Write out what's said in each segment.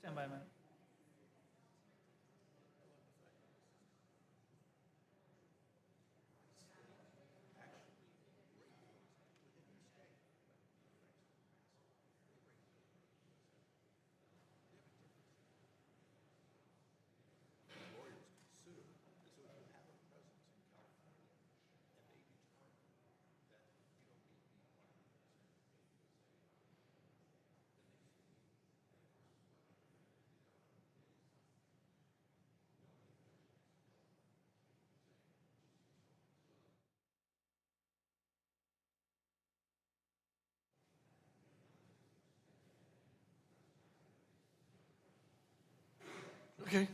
environment. Okay.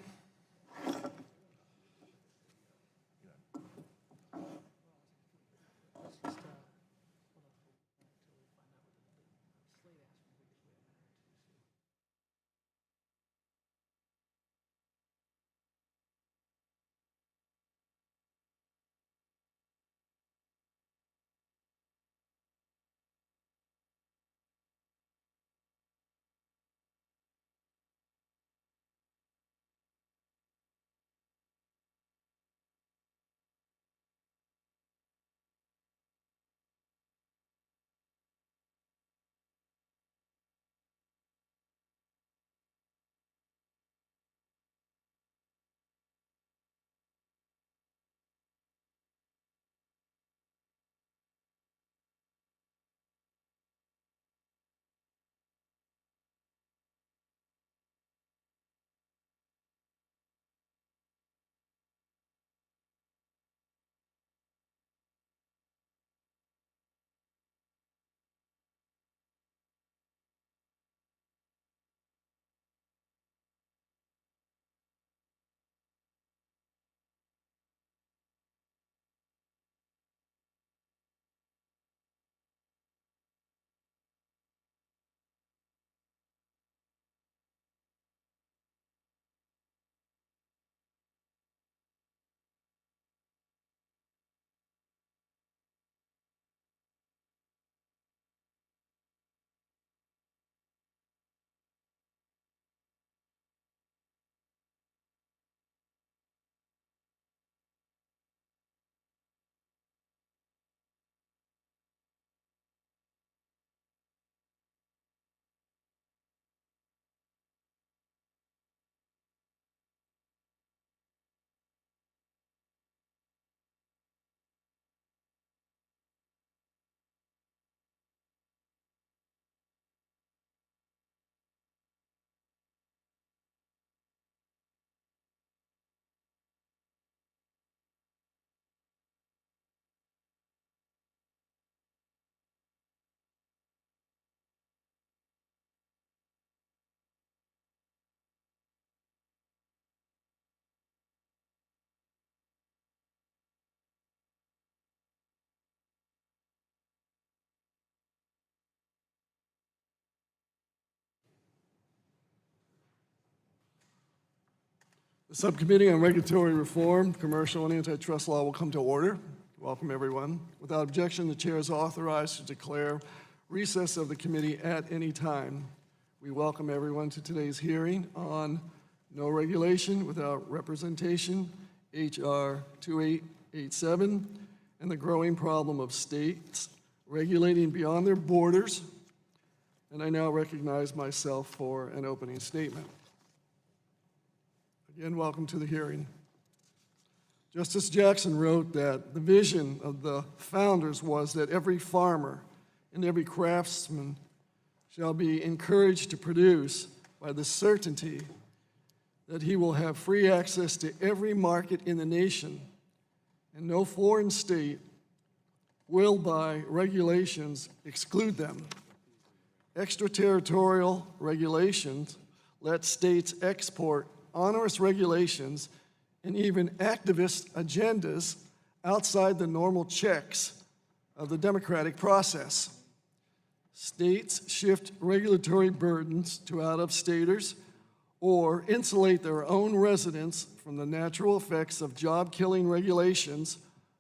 The Subcommittee on Regulatory Reform, Commercial and Antitrust Law will come to order. Welcome, everyone. Without objection, the chair is authorized to declare recess of the committee at any time. We welcome everyone to today's hearing on No Regulation Without Representation, H.R. 2887, and the growing problem of states regulating beyond their borders. And I now recognize myself for an opening statement. Again, welcome to the hearing. Justice Jackson wrote that the vision of the founders was that every farmer and every craftsman shall be encouraged to produce by the certainty that he will have free access to every market in the nation, and no foreign state will by regulations exclude them. Extraterritorial regulations let states export onerous regulations and even activist agendas outside the normal checks of the democratic process. States shift regulatory burdens to out-of-staters or insulate their own residents from the natural effects of job-killing regulations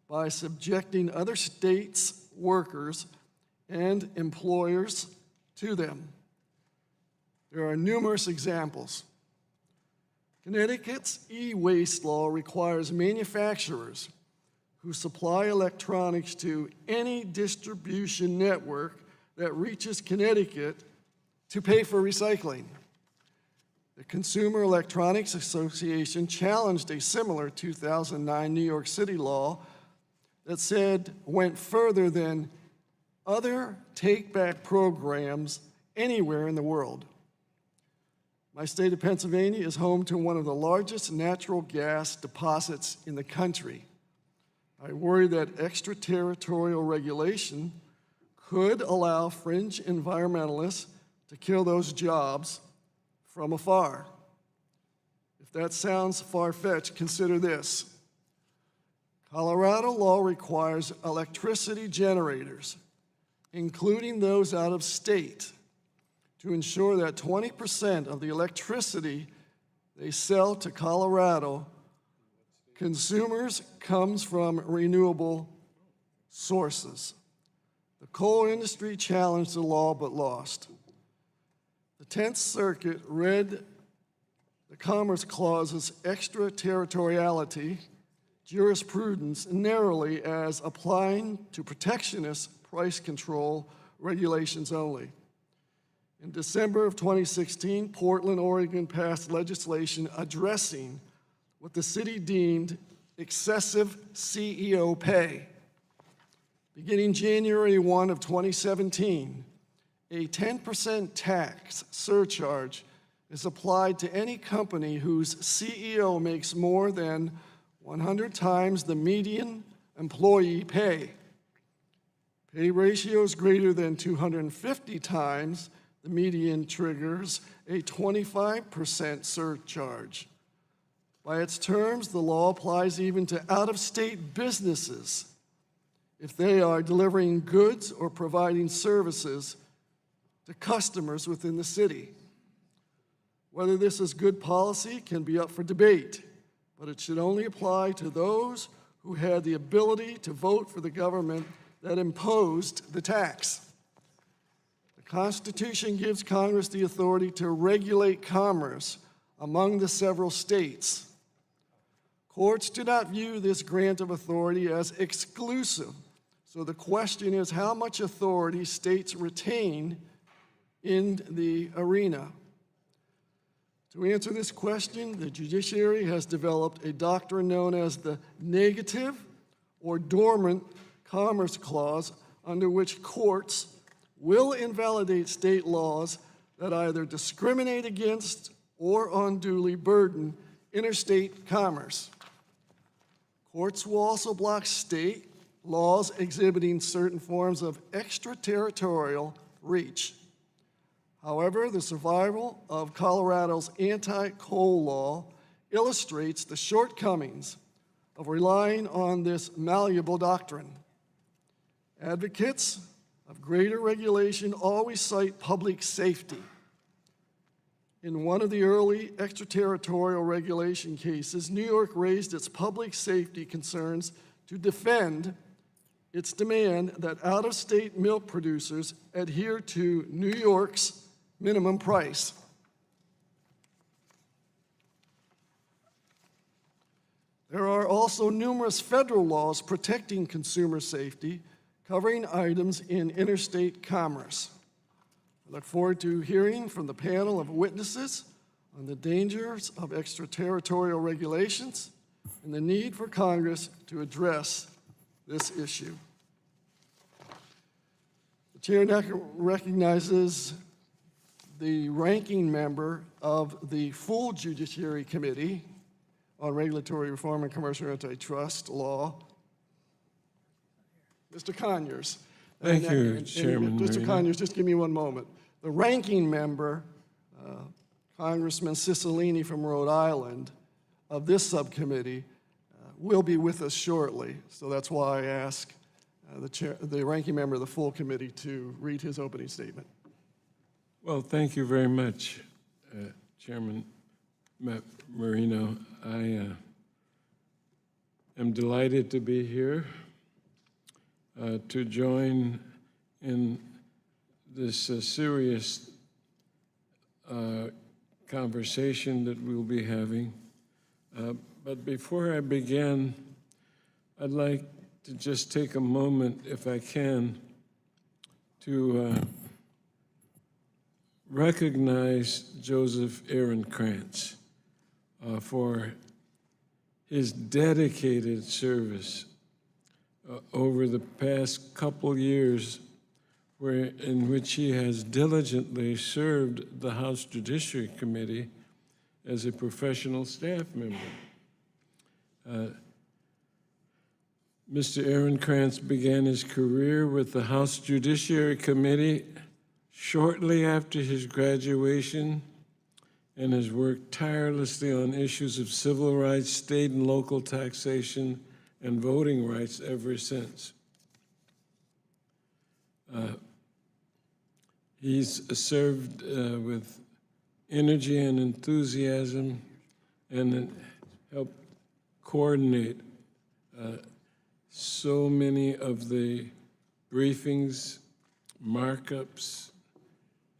by subjecting other states' workers and employers to them. There are numerous examples. Connecticut's e-waste law requires manufacturers who supply electronics to any distribution network that reaches Connecticut to pay for recycling. The Consumer Electronics Association challenged a similar 2009 New York City law that went further than other take-back programs anywhere in the world. My state of Pennsylvania is home to one of the largest natural gas deposits in the country. I worry that extraterritorial regulation could allow fringe environmentalists to kill those jobs from afar. If that sounds far-fetched, consider this. Colorado law requires electricity generators, including those out of state, to ensure that 20% of the electricity they sell to Colorado consumers comes from renewable sources. The coal industry challenged the law but lost. The 10th Circuit read the Commerce Clause's extraterritoriality jurisprudence narrowly as applying to protectionist price control regulations only. In December of 2016, Portland, Oregon passed legislation addressing what the city deemed excessive CEO pay. Beginning January 1 of 2017, a 10% tax surcharge is applied to any company whose CEO makes more than 100 times the median employee pay. Pay ratios greater than 250 times the median triggers a 25% surcharge. By its terms, the law applies even to out-of-state businesses if they are delivering goods or providing services to customers within the city. Whether this is good policy can be up for debate, but it should only apply to those who had the ability to vote for the government that imposed the tax. The Constitution gives Congress the authority to regulate commerce among the several states. Courts do not view this grant of authority as exclusive, so the question is how much authority states retain in the arena. To answer this question, the judiciary has developed a doctrine known as the negative or dormant commerce clause, under which courts will invalidate state laws that either discriminate against or unduly burden interstate commerce. Courts will also block state laws exhibiting certain forms of extraterritorial reach. However, the survival of Colorado's anti-coal law illustrates the shortcomings of relying on this malleable doctrine. Advocates of greater regulation always cite public safety. In one of the early extraterritorial regulation cases, New York raised its public safety concerns to defend its demand that out-of-state milk producers adhere to New York's minimum price. There are also numerous federal laws protecting consumer safety, covering items in interstate commerce. I look forward to hearing from the panel of witnesses on the dangers of extraterritorial regulations and the need for Congress to address this issue. The chair now recognizes the ranking member of the full Judiciary Committee on Regulatory Reform and Commercial Antitrust Law, Mr. Conyers. Thank you, Chairman. Mr. Conyers, just give me one moment. The ranking member, Congressman Cicilline from Rhode Island, of this subcommittee, will be with us shortly. So that's why I ask the ranking member of the full committee to read his opening statement. Well, thank you very much, Chairman Marino. I am delighted to be here to join in this serious conversation that we'll be having. But before I begin, I'd like to just take a moment, if I can, to recognize Joseph Aaron Krantz for his dedicated service over the past couple years, in which he has diligently served the House Judiciary Committee as a professional staff member. Mr. Aaron Krantz began his career with the House Judiciary Committee shortly after his graduation and has worked tirelessly on issues of civil rights, state and local taxation, and voting rights ever since. He's served with energy and enthusiasm and helped coordinate so many of the briefings, markups,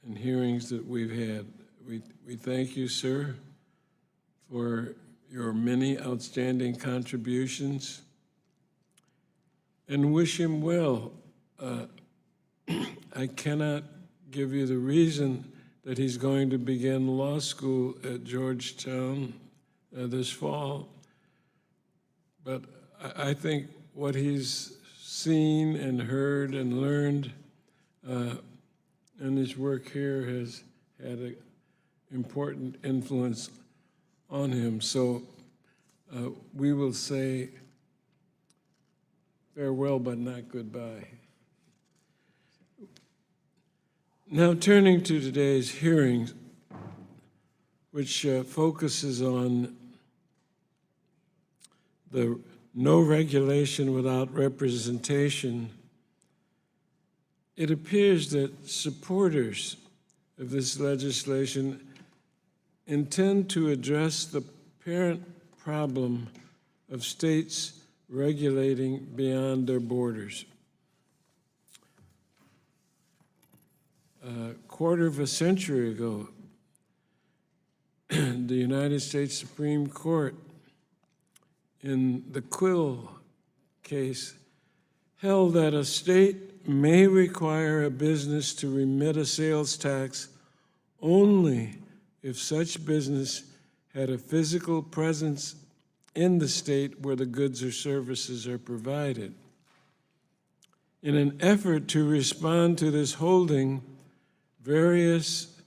and hearings that we've had. We thank you, sir, for your many outstanding contributions and wish him well. I cannot give you the reason that he's going to begin law school at Georgetown this fall, but I think what he's seen and heard and learned and his work here has had an important influence on him. So we will say farewell, but not goodbye. Now turning to today's hearing, which focuses on the no regulation without representation, it appears that supporters of this legislation intend to address the apparent problem of states regulating beyond their borders. A quarter of a century ago, the United States Supreme Court, in the Quill case, held that a state may require a business to remit a sales tax only if such business had a physical presence in the state where the goods or services are provided. In an effort to respond to this holding, various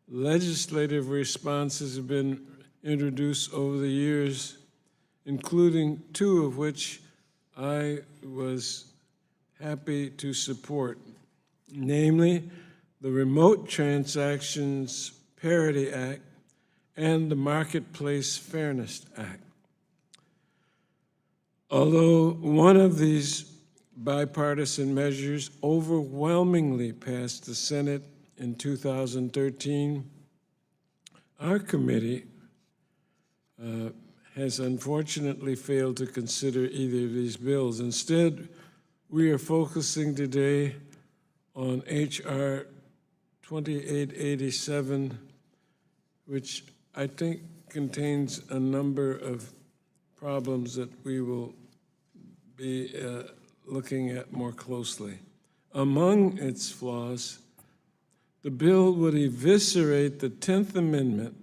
legislative responses have been introduced over the years, including two of which I was happy to support, namely the Remote Transactions Parity Act and the Marketplace Fairness Act. Although one of these bipartisan measures overwhelmingly passed the Senate in 2013, our committee has unfortunately failed to consider either of these bills. Instead, we are focusing today on H.R. 2887, which I think contains a number of problems that we will be looking at more closely. Among its flaws, the bill would eviscerate the 10th Amendment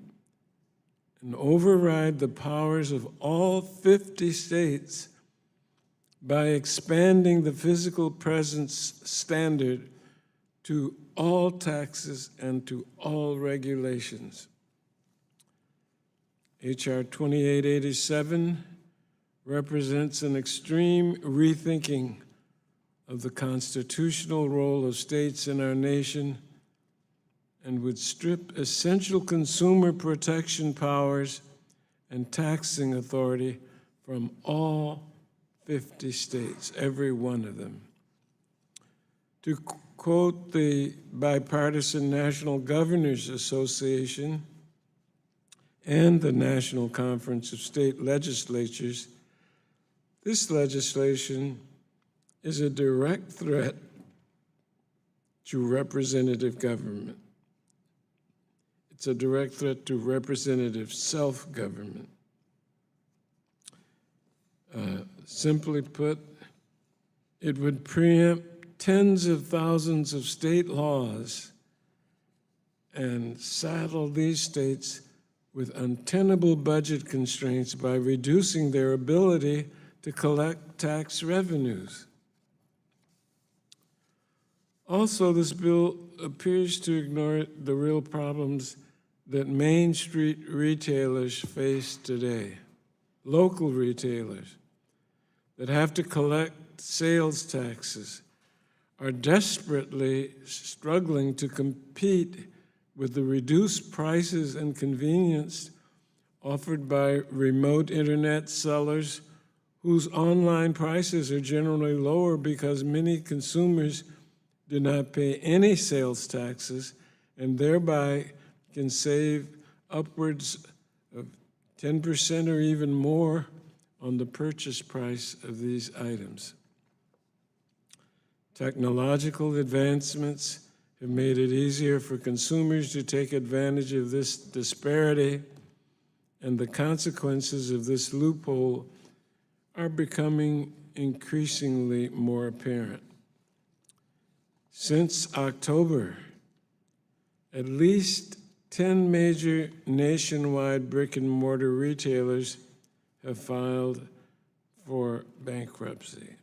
and override the powers of all 50 states by expanding the physical presence standard to all taxes and to all regulations. H.R. 2887 represents an extreme rethinking of the constitutional role of states in our nation and would strip essential consumer protection powers and taxing authority from all 50 states, every one of them. To quote the Bipartisan National Governors Association and the National Conference of State Legislatures, this legislation is a direct threat to representative government. It's a direct threat to representative self-government. Simply put, it would preempt tens of thousands of state laws and saddle these states with untenable budget constraints by reducing their ability to collect tax revenues. Also, this bill appears to ignore the real problems that Main Street retailers face today, local retailers that have to collect sales taxes are desperately struggling to compete with the reduced prices and convenience offered by remote internet sellers whose online prices are generally lower because many consumers do not pay any sales taxes and thereby can save upwards of 10% or even more on the purchase price of these items. Technological advancements have made it easier for consumers to take advantage of this disparity, and the consequences of this loophole are becoming increasingly more apparent. Since October, at least 10 major nationwide brick-and-mortar retailers have filed for bankruptcy,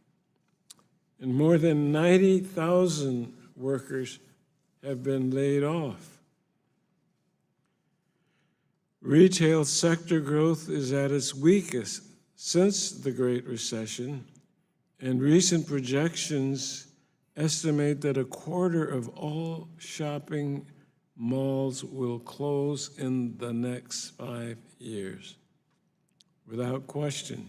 and more than 90,000 workers have been laid off. Retail sector growth is at its weakest since the Great Recession, and recent projections estimate that a quarter of all shopping malls will close in the next 5 years. Without question,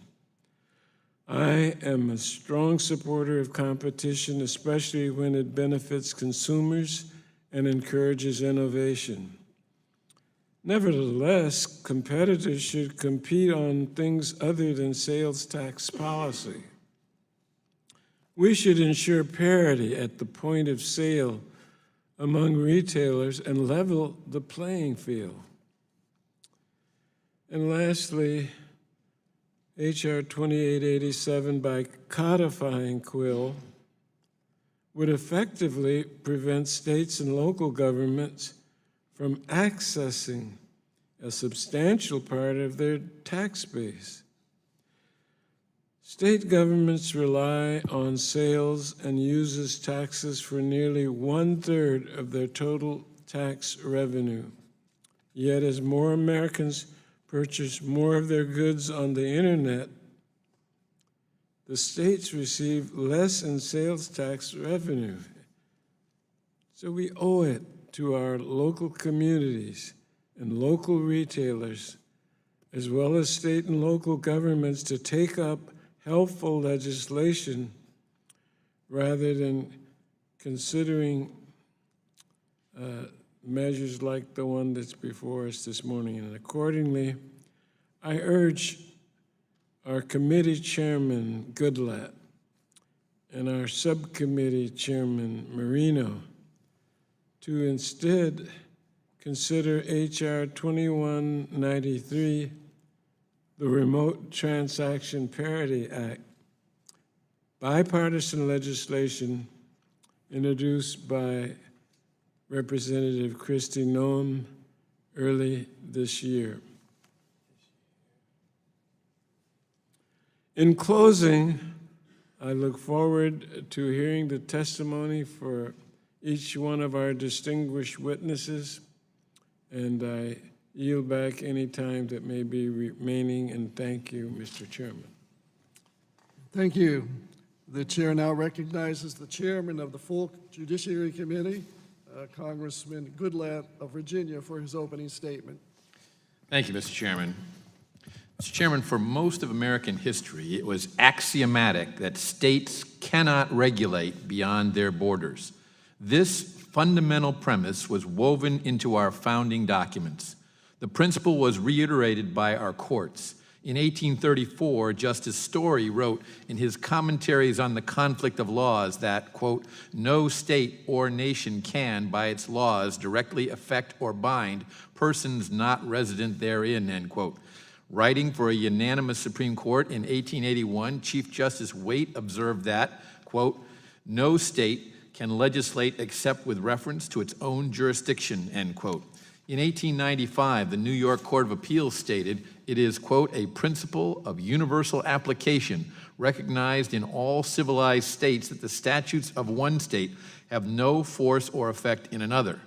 I am a strong supporter of competition, especially when it benefits consumers and encourages innovation. Nevertheless, competitors should compete on things other than sales tax policy. We should ensure parity at the point of sale among retailers and level the playing field. And lastly, H.R. 2887, by codifying Quill, would effectively prevent states and local governments from accessing a substantial part of their tax base. State governments rely on sales and uses taxes for nearly 1/3 of their total tax revenue. Yet as more Americans purchase more of their goods on the internet, the states receive less in sales tax revenue. So we owe it to our local communities and local retailers, as well as state and local governments, to take up helpful legislation rather than considering measures like the one that's before us this morning. And accordingly, I urge our committee chairman, Goodlatte, and our subcommittee chairman, Marino, to instead consider H.R. 2193, the Remote Transaction Parity Act, bipartisan legislation introduced by Representative Kristi Noem early this year. In closing, I look forward to hearing the testimony for each one of our distinguished witnesses, and I yield back any time that may be remaining, and thank you, Mr. Chairman. Thank you. The chair now recognizes the chairman of the full Judiciary Committee, Congressman Goodlatte of Virginia, for his opening statement. Thank you, Mr. Chairman. Mr. Chairman, for most of American history, it was axiomatic that states cannot regulate beyond their borders. This fundamental premise was woven into our founding documents. The principle was reiterated by our courts. In 1834, Justice Story wrote in his Commentaries on the Conflict of Laws that, quote, no state or nation can, by its laws, directly affect or bind persons not resident therein, end quote. Writing for a unanimous Supreme Court in 1881, Chief Justice Waite observed that, quote, no state can legislate except with reference to its own jurisdiction, end quote. In 1895, the New York Court of Appeals stated, it is, quote, a principle of universal application recognized in all civilized states that the statutes of one state have no force or effect in another.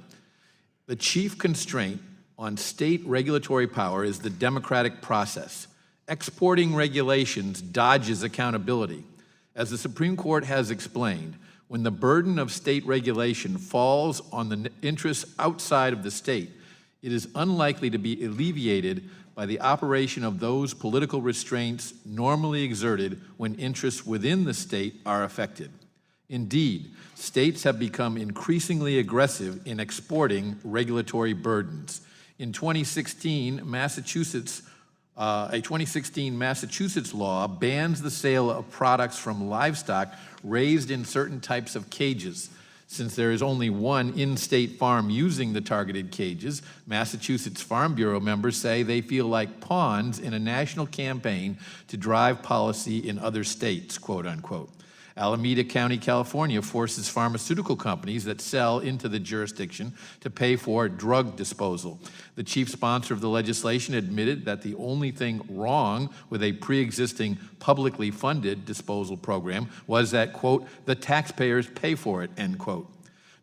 The chief constraint on state regulatory power is the democratic process. Exporting regulations dodges accountability. As the Supreme Court has explained, when the burden of state regulation falls on the interests outside of the state, it is unlikely to be alleviated by the operation of those political restraints normally exerted when interests within the state are affected. Indeed, states have become increasingly aggressive in exporting regulatory burdens. In 2016, a 2016 Massachusetts law bans the sale of products from livestock raised in certain types of cages. Since there is only one in-state farm using the targeted cages, Massachusetts Farm Bureau members say they feel like pawns in a national campaign to drive policy in other states, quote unquote. Alameda County, California forces pharmaceutical companies that sell into the jurisdiction to pay for drug disposal. The chief sponsor of the legislation admitted that the only thing wrong with a pre-existing publicly funded disposal program was that, quote, the taxpayers pay for it, end quote.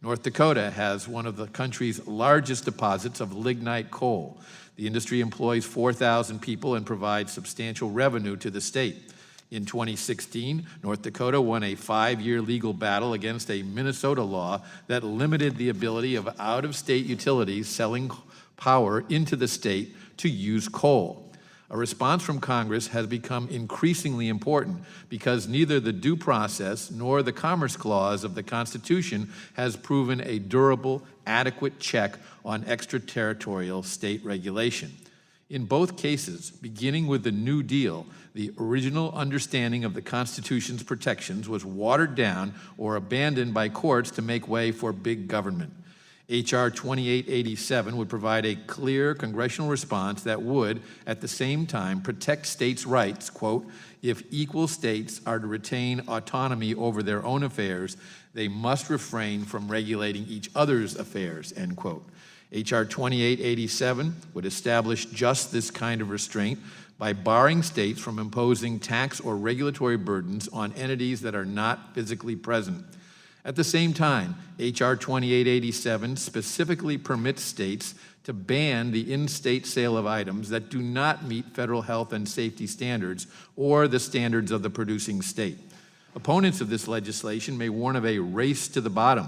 North Dakota has one of the country's largest deposits of lignite coal. The industry employs 4,000 people and provides substantial revenue to the state. In 2016, North Dakota won a 5-year legal battle against a Minnesota law that limited the ability of out-of-state utilities selling power into the state to use coal. A response from Congress has become increasingly important because neither the due process nor the Commerce Clause of the Constitution has proven a durable, adequate check on extraterritorial state regulation. In both cases, beginning with the New Deal, the original understanding of the Constitution's protections was watered down or abandoned by courts to make way for big government. H.R. 2887 would provide a clear congressional response that would, at the same time, protect states' rights, quote, if equal states are to retain autonomy over their own affairs, they must refrain from regulating each other's affairs, end quote. H.R. 2887 would establish just this kind of restraint by barring states from imposing tax or regulatory burdens on entities that are not physically present. At the same time, H.R. 2887 specifically permits states to ban the in-state sale of items that do not meet federal health and safety standards or the standards of the producing state. Opponents of this legislation may warn of a race to the bottom.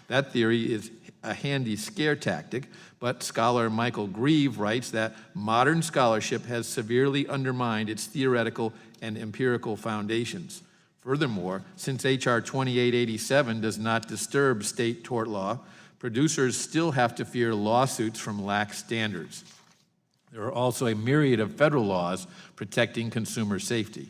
That theory is a handy scare tactic, but scholar Michael Grieve writes that modern scholarship has severely undermined its theoretical and empirical foundations. Furthermore, since H.R. 2887 does not disturb state tort law, producers still have to fear lawsuits from lax standards. There are also a myriad of federal laws protecting consumer safety.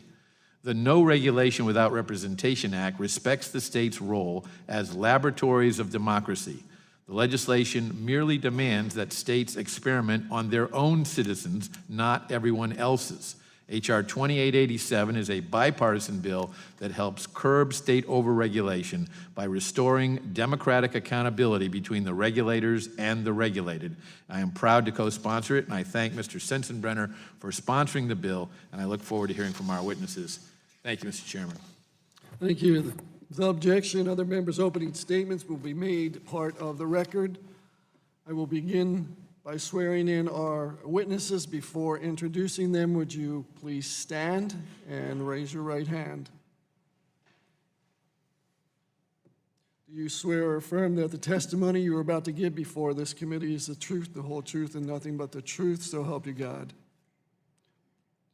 The No Regulation Without Representation Act respects the state's role as laboratories of democracy. The legislation merely demands that states experiment on their own citizens, not everyone else's. H.R. 2887 is a bipartisan bill that helps curb state overregulation by restoring democratic accountability between the regulators and the regulated. I am proud to co-sponsor it, and I thank Mr. Sensenbrenner for sponsoring the bill, and I look forward to hearing from our witnesses. Thank you, Mr. Chairman. Thank you. Without objection, other members' opening statements will be made part of the record. I will begin by swearing in our witnesses. Before introducing them, would you please stand and raise your right hand? Do you swear or affirm that the testimony you are about to give before this committee is the truth, the whole truth, and nothing but the truth, so help you God?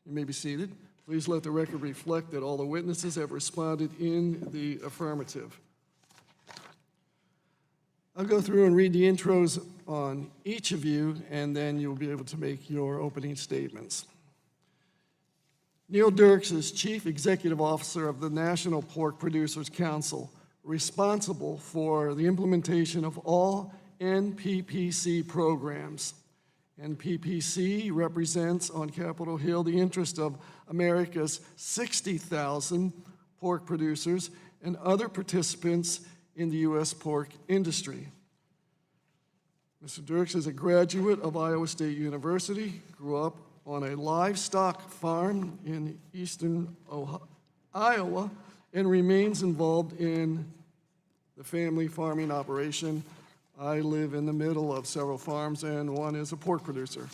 You may be seated. Please let the record reflect that all the witnesses have responded in the affirmative. I'll go through and read the intros on each of you, and then you'll be able to make your opening statements. Neil Dirks is Chief Executive Officer of the National Pork Producers Council, responsible for the implementation of all NPPC programs. NPPC represents on Capitol Hill the interest of America's 60,000 pork producers and other participants in the U.S. pork industry. Mr. Dirks is a graduate of Iowa State University, grew up on a livestock farm in eastern Iowa, and remains involved in the family farming operation. I live in the middle of several farms, and one is a pork producer.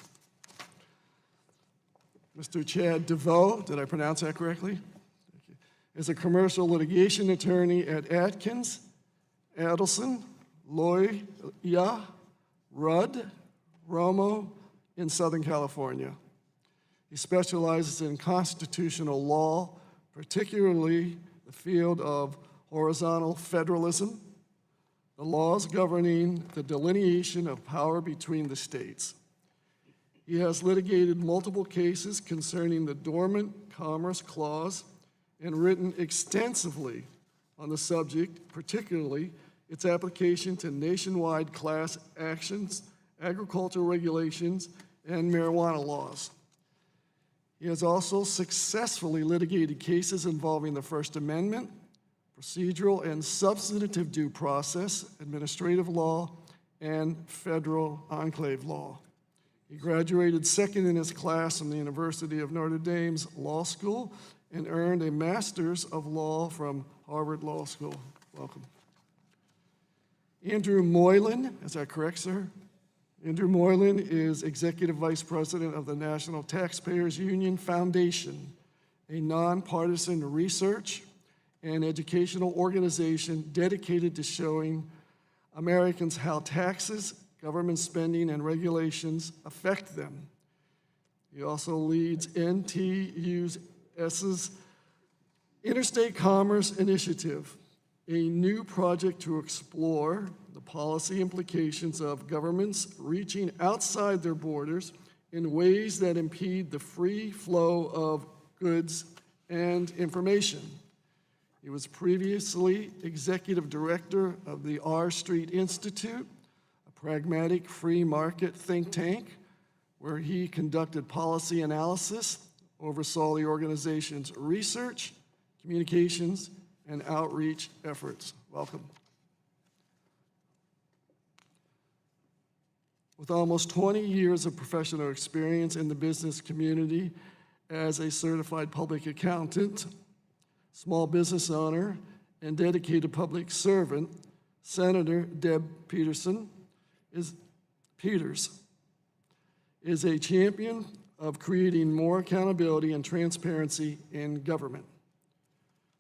Mr. Chad DeVoe, did I pronounce that correctly? Is a commercial litigation attorney at Atkins, Adelson, Loya, Rudd, Romo in Southern California. He specializes in constitutional law, particularly the field of horizontal federalism, the laws governing the delineation of power between the states. He has litigated multiple cases concerning the Dormant Commerce Clause and written extensively on the subject, particularly its application to nationwide class actions, agricultural regulations, and marijuana laws. He has also successfully litigated cases involving the First Amendment, procedural and substantive due process, administrative law, and federal enclave law. He graduated second in his class from the University of Notre Dame's Law School and earned a Master's of Law from Harvard Law School. Welcome. Andrew Moylan, is that correct, sir? Andrew Moylan is Executive Vice President of the National Taxpayers Union Foundation, a nonpartisan research and educational organization dedicated to showing Americans how taxes, government spending, and regulations affect them. He also leads NTUS's Interstate Commerce Initiative, a new project to explore the policy implications of governments reaching outside their borders in ways that impede the free flow of goods and information. He was previously executive director of the R Street Institute, a pragmatic free market think tank, where he conducted policy analysis, oversaw the organization's research, communications, and outreach efforts. Welcome. With almost 20 years of professional experience in the business community as a certified public accountant, small business owner, and dedicated public servant, Senator Deb Peters is a champion of creating more accountability and transparency in government.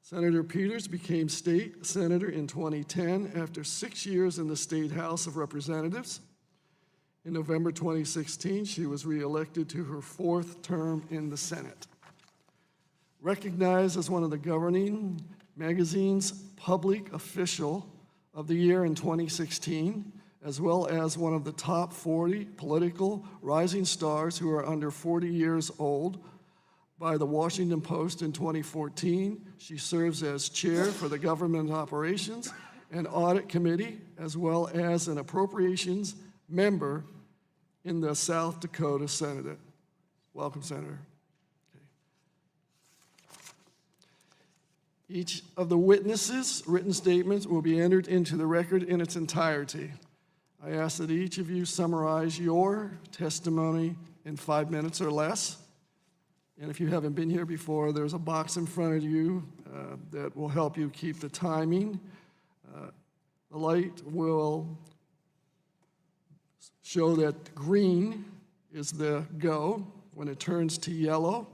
Senator Peters became state senator in 2010 after 6 years in the State House of Representatives. In November 2016, she was reelected to her 4th term in the Senate. Recognized as one of the Governing Magazine's Public Official of the Year in 2016, as well as one of the top 40 political rising stars who are under 40 years old by the Washington Post in 2014. She serves as chair for the Government Operations and Audit Committee, as well as an appropriations member in the South Dakota Senate. Welcome, Senator. Okay. Each of the witnesses' written statements will be entered into the record in its entirety. I ask that each of you summarize your testimony in 5 minutes or less. And if you haven't been here before, there's a box in front of you that will help you keep the timing. The light will show that green is the go. When it turns to yellow,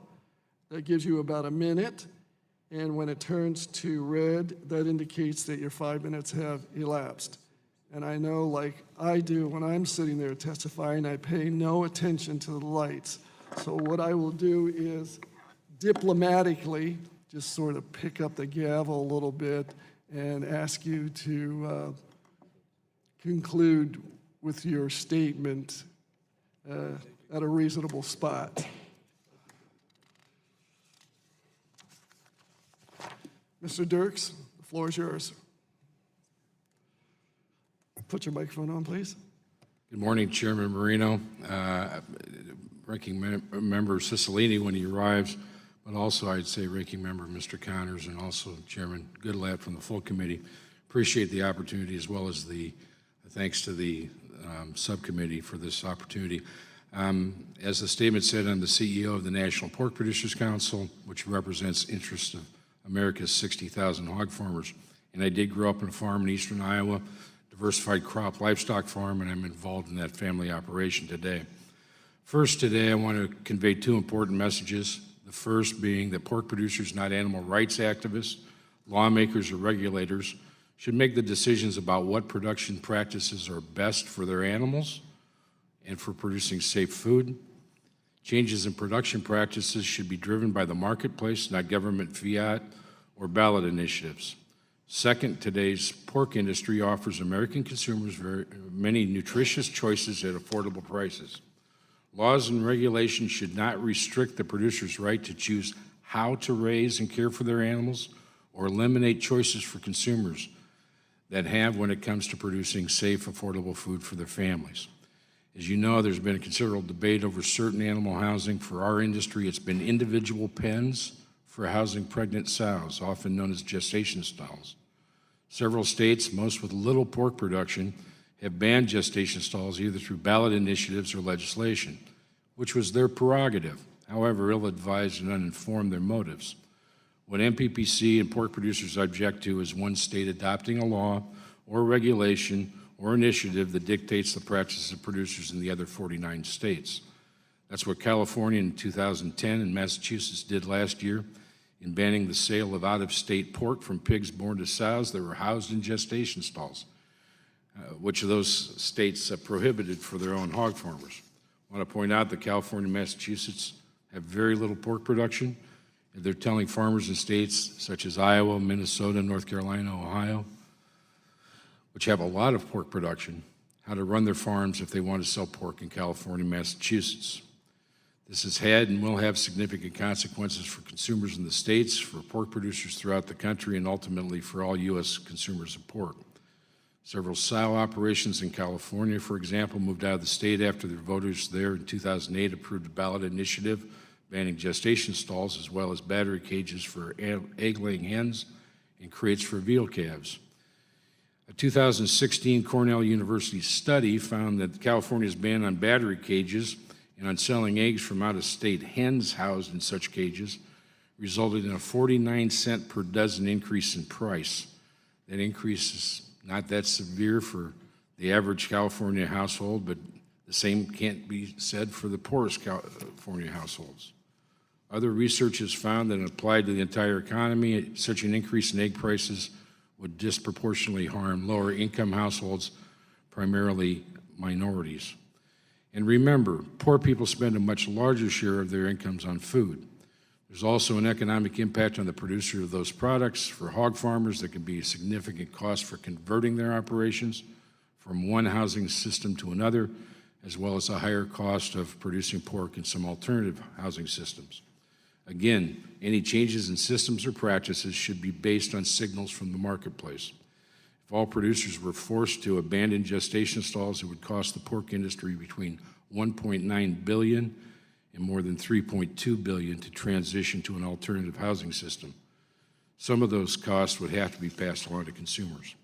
that gives you about a minute. And when it turns to red, that indicates that your 5 minutes have elapsed. And I know, like I do, when I'm sitting there testifying, I pay no attention to the lights. So what I will do is diplomatically just sort of pick up the gavel a little bit and ask you to conclude with your statement at a reasonable spot. Mr. Dirks, the floor is yours. Put your microphone on, please. Good morning, Chairman Marino, Ranking Member Cicilline when he arrives, but also I'd say Ranking Member Mr. Connors and also Chairman Goodlatte from the full committee. Appreciate the opportunity as well as the thanks to the subcommittee for this opportunity. As the statement said, I'm the CEO of the National Pork Producers Council, which represents interests of America's 60,000 hog farmers. And I did grow up on a farm in eastern Iowa, diversified crop livestock farm, and I'm involved in that family operation today. First, today I want to convey two important messages. The first being that pork producers, not animal rights activists, lawmakers, or regulators, should make the decisions about what production practices are best for their animals and for producing safe food. Changes in production practices should be driven by the marketplace, not government fiat or ballot initiatives. Second, today's pork industry offers American consumers many nutritious choices at affordable prices. Laws and regulations should not restrict the producer's right to choose how to raise and care for their animals or eliminate choices for consumers that have when it comes to producing safe, affordable food for their families. As you know, there's been a considerable debate over certain animal housing. For our industry, it's been individual pens for housing pregnant sows, often known as gestation stalls. Several states, most with little pork production, have banned gestation stalls either through ballot initiatives or legislation, which was their prerogative, however ill-advised and uninformed their motives. What MPPC and pork producers object to is one state adopting a law or regulation or initiative that dictates the practices of producers in the other 49 states. That's what California in 2010 and Massachusetts did last year in banning the sale of out-of-state pork from pigs born to sows that were housed in gestation stalls, which of those states prohibited for their own hog farmers. I want to point out that California and Massachusetts have very little pork production, and they're telling farmers in states such as Iowa, Minnesota, North Carolina, Ohio, which have a lot of pork production, how to run their farms if they want to sell pork in California and Massachusetts. This has had and will have significant consequences for consumers in the states, for pork producers throughout the country, and ultimately for all U.S. consumers of pork. Several sow operations in California, for example, moved out of the state after their voters there in 2008 approved a ballot initiative banning gestation stalls as well as battery cages for egg-laying hens and crates for veal calves. A 2016 Cornell University study found that California's ban on battery cages and on selling eggs from out-of-state hens housed in such cages resulted in a 49-cent per dozen increase in price. That increase is not that severe for the average California household, but the same can't be said for the poorest California households. Other research has found that applied to the entire economy, such an increase in egg prices would disproportionately harm lower income households, primarily minorities. And remember, poor people spend a much larger share of their incomes on food. There's also an economic impact on the producer of those products. For hog farmers, there can be a significant cost for converting their operations from one housing system to another, as well as a higher cost of producing pork in some alternative housing systems. Again, any changes in systems or practices should be based on signals from the marketplace. If all producers were forced to abandon gestation stalls, it would cost the pork industry between $1.9 billion and more than $3.2 billion to transition to an alternative housing system. Some of those costs would have to be passed along to consumers.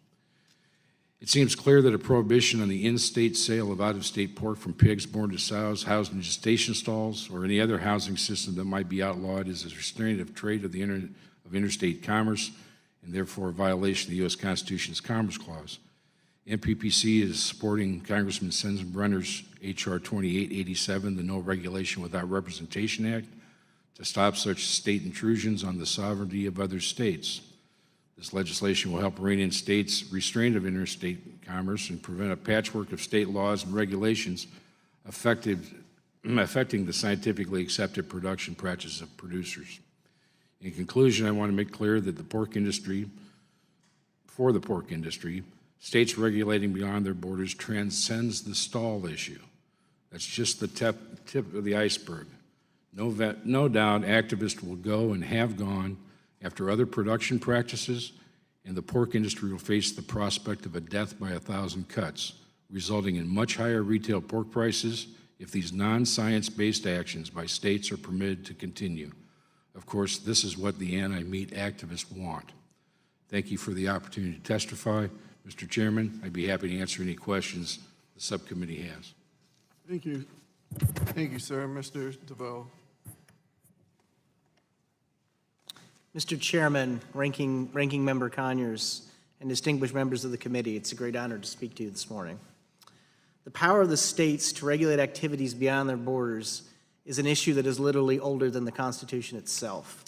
It seems clear that a prohibition on the in-state sale of out-of-state pork from pigs born to sows housed in gestation stalls or any other housing system that might be outlawed is a restraint of trade of interstate commerce and therefore a violation of the U.S. Constitution's Commerce Clause. MPPC is supporting Congressman Sensenbrenner's H.R. 2887, the No Regulation Without Representation Act, to stop such state intrusions on the sovereignty of other states. This legislation will help rein in states' restraint of interstate commerce and prevent a patchwork of state laws and regulations affecting the scientifically accepted production practices of producers. In conclusion, I want to make clear that for the pork industry, states regulating beyond their borders transcends the stall issue. That's just the tip of the iceberg. No doubt activists will go and have gone after other production practices, and the pork industry will face the prospect of a death by 1,000 cuts, resulting in much higher retail pork prices if these non-science-based actions by states are permitted to continue. Of course, this is what the anti-meat activists want. Thank you for the opportunity to testify. Mr. Chairman, I'd be happy to answer any questions the subcommittee has. Thank you. Thank you, sir. Mr. DeVoe. Mr. Chairman, Ranking Member Conyers, and distinguished members of the committee, it's a great honor to speak to you this morning. The power of the states to regulate activities beyond their borders is an issue that is literally older than the Constitution itself.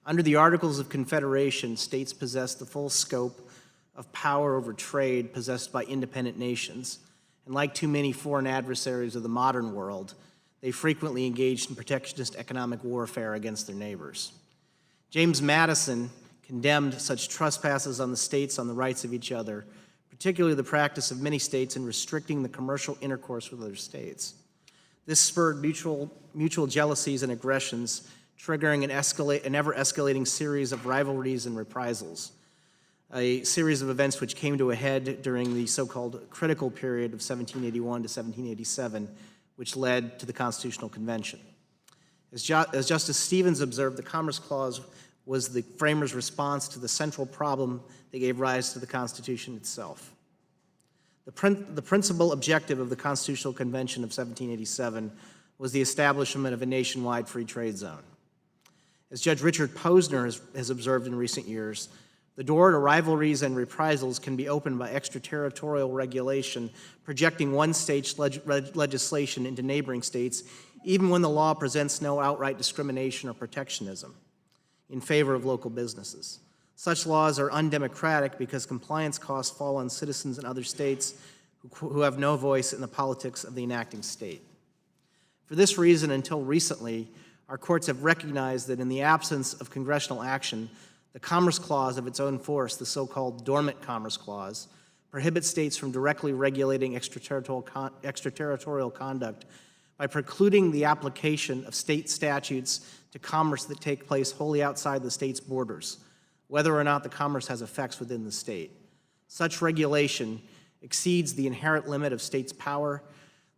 Under the Articles of Confederation, states possess the full scope of power over trade possessed by independent nations, and like too many foreign adversaries of the modern world, they frequently engaged in protectionist economic warfare against their neighbors. James Madison condemned such trespasses on the states on the rights of each other, particularly the practice of many states in restricting the commercial intercourse with other states. This spurred mutual jealousies and aggressions, triggering an ever-escalating series of rivalries and reprisals, a series of events which came to a head during the so-called critical period of 1781 to 1787, which led to the Constitutional Convention. As Justice Stevens observed, the Commerce Clause was the framers' response to the central problem that gave rise to the Constitution itself. The principal objective of the Constitutional Convention of 1787 was the establishment of a nationwide free trade zone. As Judge Richard Posner has observed in recent years, the door to rivalries and reprisals can be opened by extraterritorial regulation, projecting one state's legislation into neighboring states, even when the law presents no outright discrimination or protectionism in favor of local businesses. Such laws are undemocratic because compliance costs fall on citizens in other states who have no voice in the politics of the enacting state. For this reason, until recently, our courts have recognized that in the absence of congressional action, the Commerce Clause of its own force, the so-called Dormant Commerce Clause, prohibits states from directly regulating extraterritorial conduct by precluding the application of state statutes to commerce that take place wholly outside the state's borders, whether or not the commerce has effects within the state. Such regulation exceeds the inherent limit of states' power.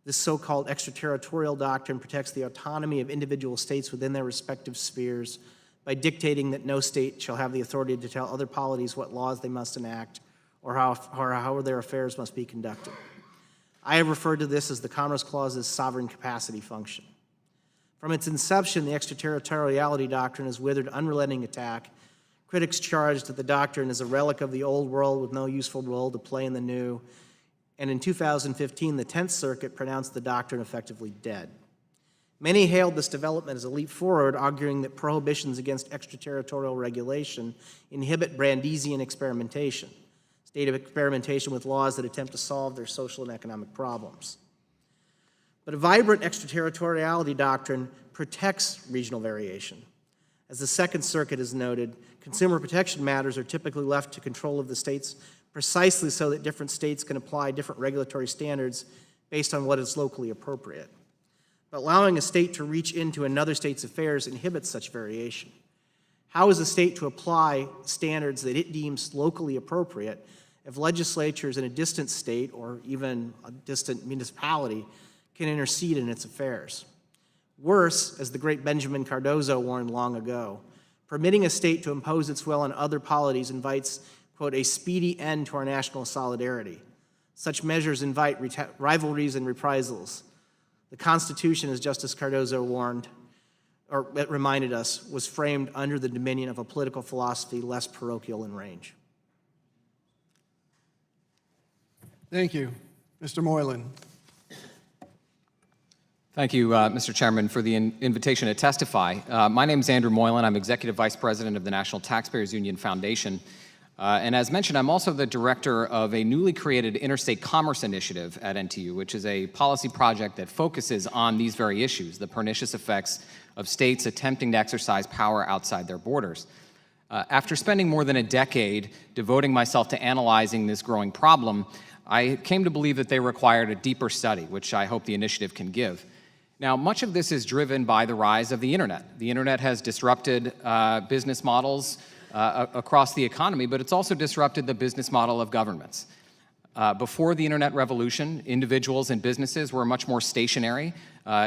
This so-called extraterritorial doctrine protects the autonomy of individual states within their respective spheres by dictating that no state shall have the authority to tell other polities what laws they must enact or how their affairs must be conducted. I have referred to this as the Commerce Clause's sovereign capacity function. From its inception, the extraterritoriality doctrine has withered unrelenting attack. Critics charged that the doctrine is a relic of the old world with no useful role to play in the new, and in 2015, the 10th Circuit pronounced the doctrine effectively dead. Many hailed this development as a leap forward, arguing that prohibitions against extraterritorial regulation inhibit Brandeisian experimentation, state of experimentation with laws that attempt to solve their social and economic problems. But a vibrant extraterritoriality doctrine protects regional variation. As the Second Circuit has noted, consumer protection matters are typically left to control of the states precisely so that different states can apply different regulatory standards based on what is locally appropriate. But allowing a state to reach into another state's affairs inhibits such variation. How is a state to apply standards that it deems locally appropriate if legislatures in a distant state or even a distant municipality can intercede in its affairs? Worse, as the great Benjamin Cardozo warned long ago, permitting a state to impose its will on other polities invites, quote, a speedy end to our national solidarity. Such measures invite rivalries and reprisals. The Constitution, as Justice Cardozo warned, or reminded us, was framed under the dominion of a political philosophy less parochial in range. Thank you. Mr. Moylan. Thank you, Mr. Chairman, for the invitation to testify. My name is Andrew Moylan. I'm Executive Vice President of the National Taxpayers Union Foundation. And as mentioned, I'm also the director of a newly created Interstate Commerce Initiative at NTU, which is a policy project that focuses on these very issues, the pernicious effects of states attempting to exercise power outside their borders. After spending more than a decade devoting myself to analyzing this growing problem, I came to believe that they required a deeper study, which I hope the initiative can give. Now, much of this is driven by the rise of the internet. The internet has disrupted business models across the economy, but it's also disrupted the business model of governments. Before the internet revolution, individuals and businesses were much more stationary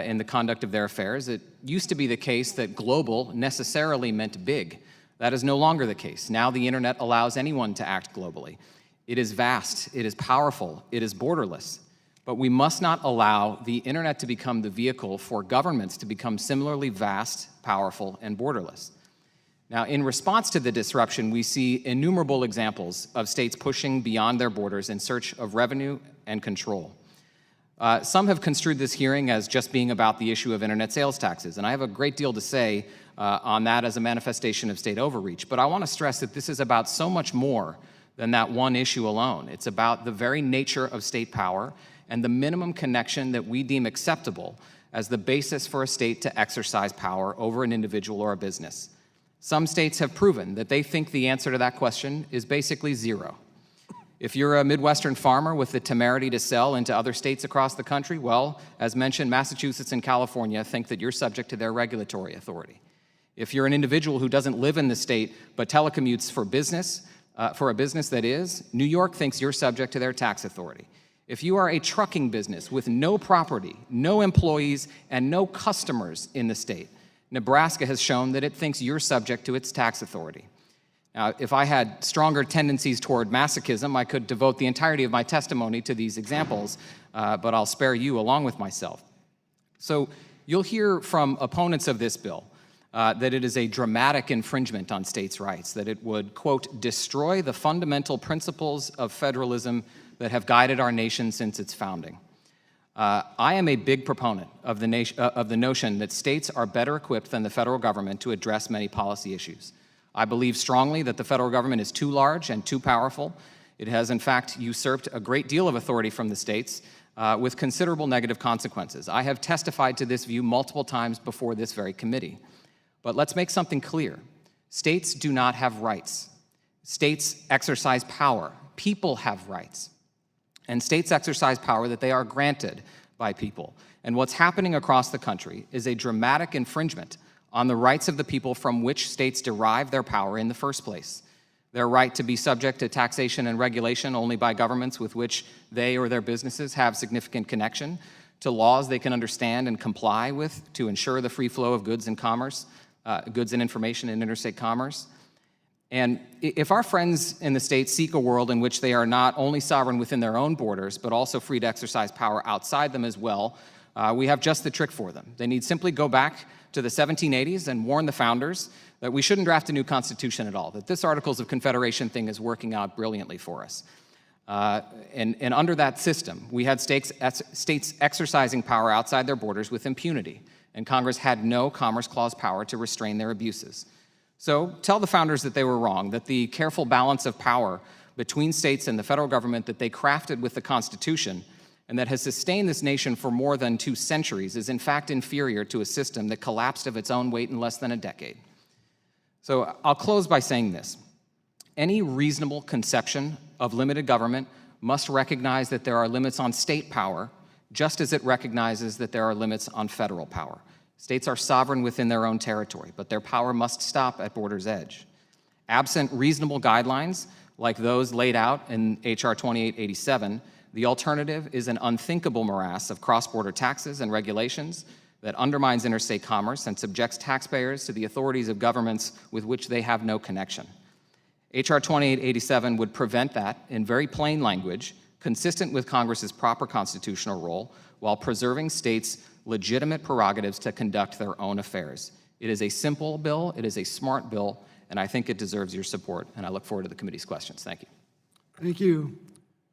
in the conduct of their affairs. It used to be the case that global necessarily meant big. That is no longer the case. Now the internet allows anyone to act globally. It is vast, it is powerful, it is borderless. But we must not allow the internet to become the vehicle for governments to become similarly vast, powerful, and borderless. Now, in response to the disruption, we see innumerable examples of states pushing beyond their borders in search of revenue and control. Some have construed this hearing as just being about the issue of internet sales taxes, and I have a great deal to say on that as a manifestation of state overreach. But I want to stress that this is about so much more than that one issue alone. It's about the very nature of state power and the minimum connection that we deem acceptable as the basis for a state to exercise power over an individual or a business. Some states have proven that they think the answer to that question is basically zero. If you're a Midwestern farmer with the temerity to sell into other states across the country, well, as mentioned, Massachusetts and California think that you're subject to their regulatory authority. If you're an individual who doesn't live in the state but telecommutes for business, for a business that is, New York thinks you're subject to their tax authority. If you are a trucking business with no property, no employees, and no customers in the state, Nebraska has shown that it thinks you're subject to its tax authority. Now, if I had stronger tendencies toward masochism, I could devote the entirety of my testimony to these examples, but I'll spare you along with myself. So you'll hear from opponents of this bill that it is a dramatic infringement on states' rights, that it would, quote, destroy the fundamental principles of federalism that have guided our nation since its founding. I am a big proponent of the notion that states are better equipped than the federal government to address many policy issues. I believe strongly that the federal government is too large and too powerful. It has, in fact, usurped a great deal of authority from the states with considerable negative consequences. I have testified to this view multiple times before this very committee. But let's make something clear. States do not have rights. States exercise power. People have rights. And states exercise power that they are granted by people. And what's happening across the country is a dramatic infringement on the rights of the people from which states derive their power in the first place. Their right to be subject to taxation and regulation only by governments with which they or their businesses have significant connection, to laws they can understand and comply with to ensure the free flow of goods and commerce, goods and information in interstate commerce. And if our friends in the states seek a world in which they are not only sovereign within their own borders, but also free to exercise power outside them as well, we have just the trick for them. They need simply go back to the 1780s and warn the founders that we shouldn't draft a new constitution at all, that this Articles of Confederation thing is working out brilliantly for us. And under that system, we had states exercising power outside their borders with impunity, and Congress had no Commerce Clause power to restrain their abuses. So tell the founders that they were wrong, that the careful balance of power between states and the federal government that they crafted with the Constitution and that has sustained this nation for more than 2 centuries is in fact inferior to a system that collapsed of its own weight in less than a decade. So I'll close by saying this. Any reasonable conception of limited government must recognize that there are limits on state power, just as it recognizes that there are limits on federal power. States are sovereign within their own territory, but their power must stop at border's edge. Absent reasonable guidelines, like those laid out in H.R. 2887, the alternative is an unthinkable morass of cross-border taxes and regulations that undermines interstate commerce and subjects taxpayers to the authorities of governments with which they have no connection. H.R. 2887 would prevent that in very plain language, consistent with Congress's proper constitutional role, while preserving states' legitimate prerogatives to conduct their own affairs. It is a simple bill, it is a smart bill, and I think it deserves your support, and I look forward to the committee's questions. Thank you. Thank you.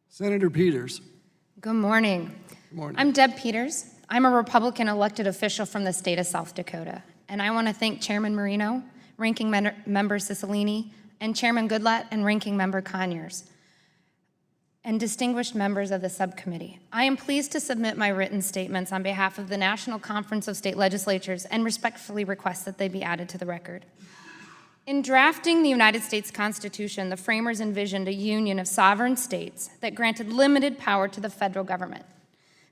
Senator Peters. Good morning. Good morning. I'm Deb Peters. I'm a Republican elected official from the state of South Dakota, and I want to thank Chairman Marino, Ranking Member Cicilline, and Chairman Goodlatte and Ranking Member Conyers, and distinguished members of the subcommittee. I am pleased to submit my written statements on behalf of the National Conference of State Legislatures and respectfully request that they be added to the record. In drafting the United States Constitution, the framers envisioned a union of sovereign states that granted limited power to the federal government.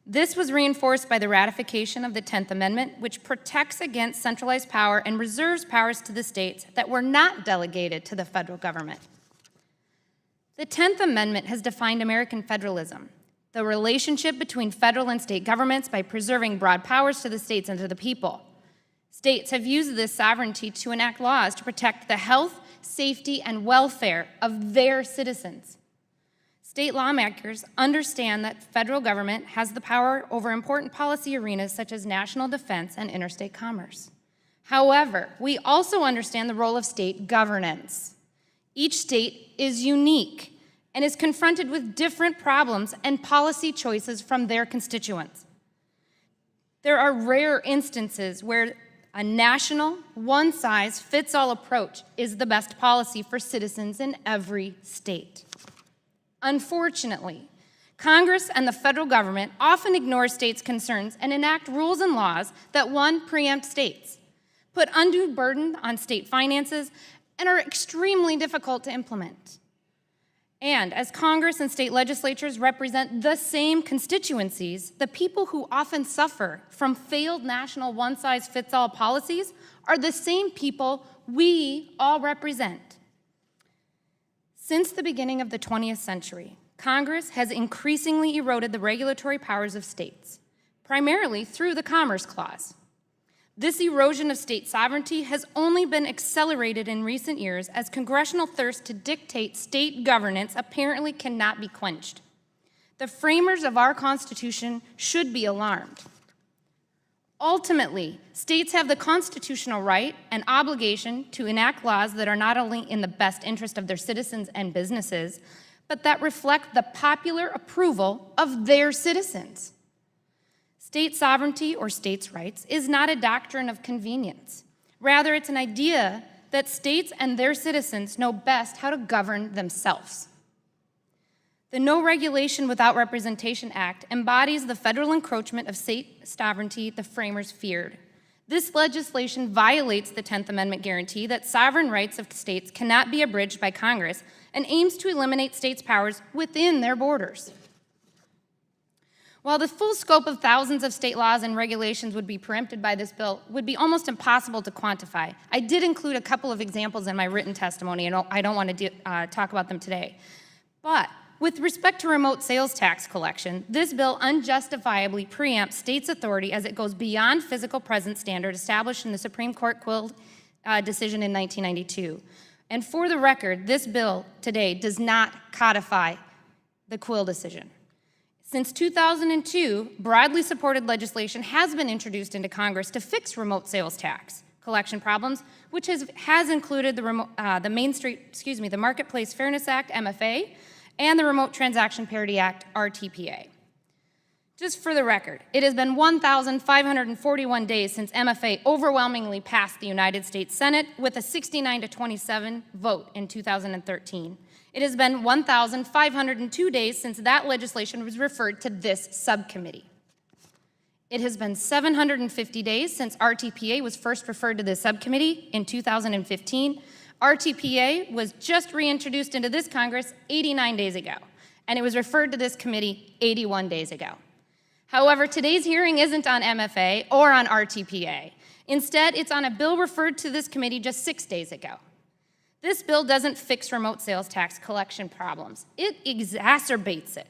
This was reinforced by the ratification of the 10th Amendment, which protects against centralized power and reserves powers to the states that were not delegated to the federal government. The 10th Amendment has defined American federalism, the relationship between federal and state governments by preserving broad powers to the states and to the people. States have used this sovereignty to enact laws to protect the health, safety, and welfare of their citizens. State lawmakers understand that federal government has the power over important policy arenas such as national defense and interstate commerce. However, we also understand the role of state governance. Each state is unique and is confronted with different problems and policy choices from their constituents. There are rare instances where a national, one-size-fits-all approach is the best policy for citizens in every state. Unfortunately, Congress and the federal government often ignore states' concerns and enact rules and laws that, one, preempt states, put undue burden on state finances, and are extremely difficult to implement. And as Congress and state legislatures represent the same constituencies, the people who often suffer from failed national one-size-fits-all policies are the same people we all represent. Since the beginning of the 20th century, Congress has increasingly eroded the regulatory powers of states, primarily through the Commerce Clause. This erosion of state sovereignty has only been accelerated in recent years as congressional thirst to dictate state governance apparently cannot be quenched. The framers of our Constitution should be alarmed. Ultimately, states have the constitutional right and obligation to enact laws that are not only in the best interest of their citizens and businesses, but that reflect the popular approval of their citizens. State sovereignty or states' rights is not a doctrine of convenience. Rather, it's an idea that states and their citizens know best how to govern themselves. The No Regulation Without Representation Act embodies the federal encroachment of state sovereignty the framers feared. This legislation violates the 10th Amendment guarantee that sovereign rights of states cannot be abridged by Congress and aims to eliminate states' powers within their borders. While the full scope of thousands of state laws and regulations would be preempted by this bill would be almost impossible to quantify, I did include a couple of examples in my written testimony, and I don't want to talk about them today. But with respect to remote sales tax collection, this bill unjustifiably preempts states' authority as it goes beyond physical presence standard established in the Supreme Court Quill decision in 1992. And for the record, this bill today does not codify the Quill decision. Since 2002, broadly supported legislation has been introduced into Congress to fix remote sales tax collection problems, which has included the Marketplace Fairness Act, MFA, and the Remote Transaction Parity Act, RTPA. Just for the record, it has been 1,541 days since MFA overwhelmingly passed the United States Senate with a 69-27 vote in 2013. It has been 1,502 days since that legislation was referred to this subcommittee. It has been 750 days since RTPA was first referred to this subcommittee in 2015. RTPA was just reintroduced into this Congress 89 days ago, and it was referred to this committee 81 days ago. However, today's hearing isn't on MFA or on RTPA. Instead, it's on a bill referred to this committee just 6 days ago. This bill doesn't fix remote sales tax collection problems. It exacerbates it.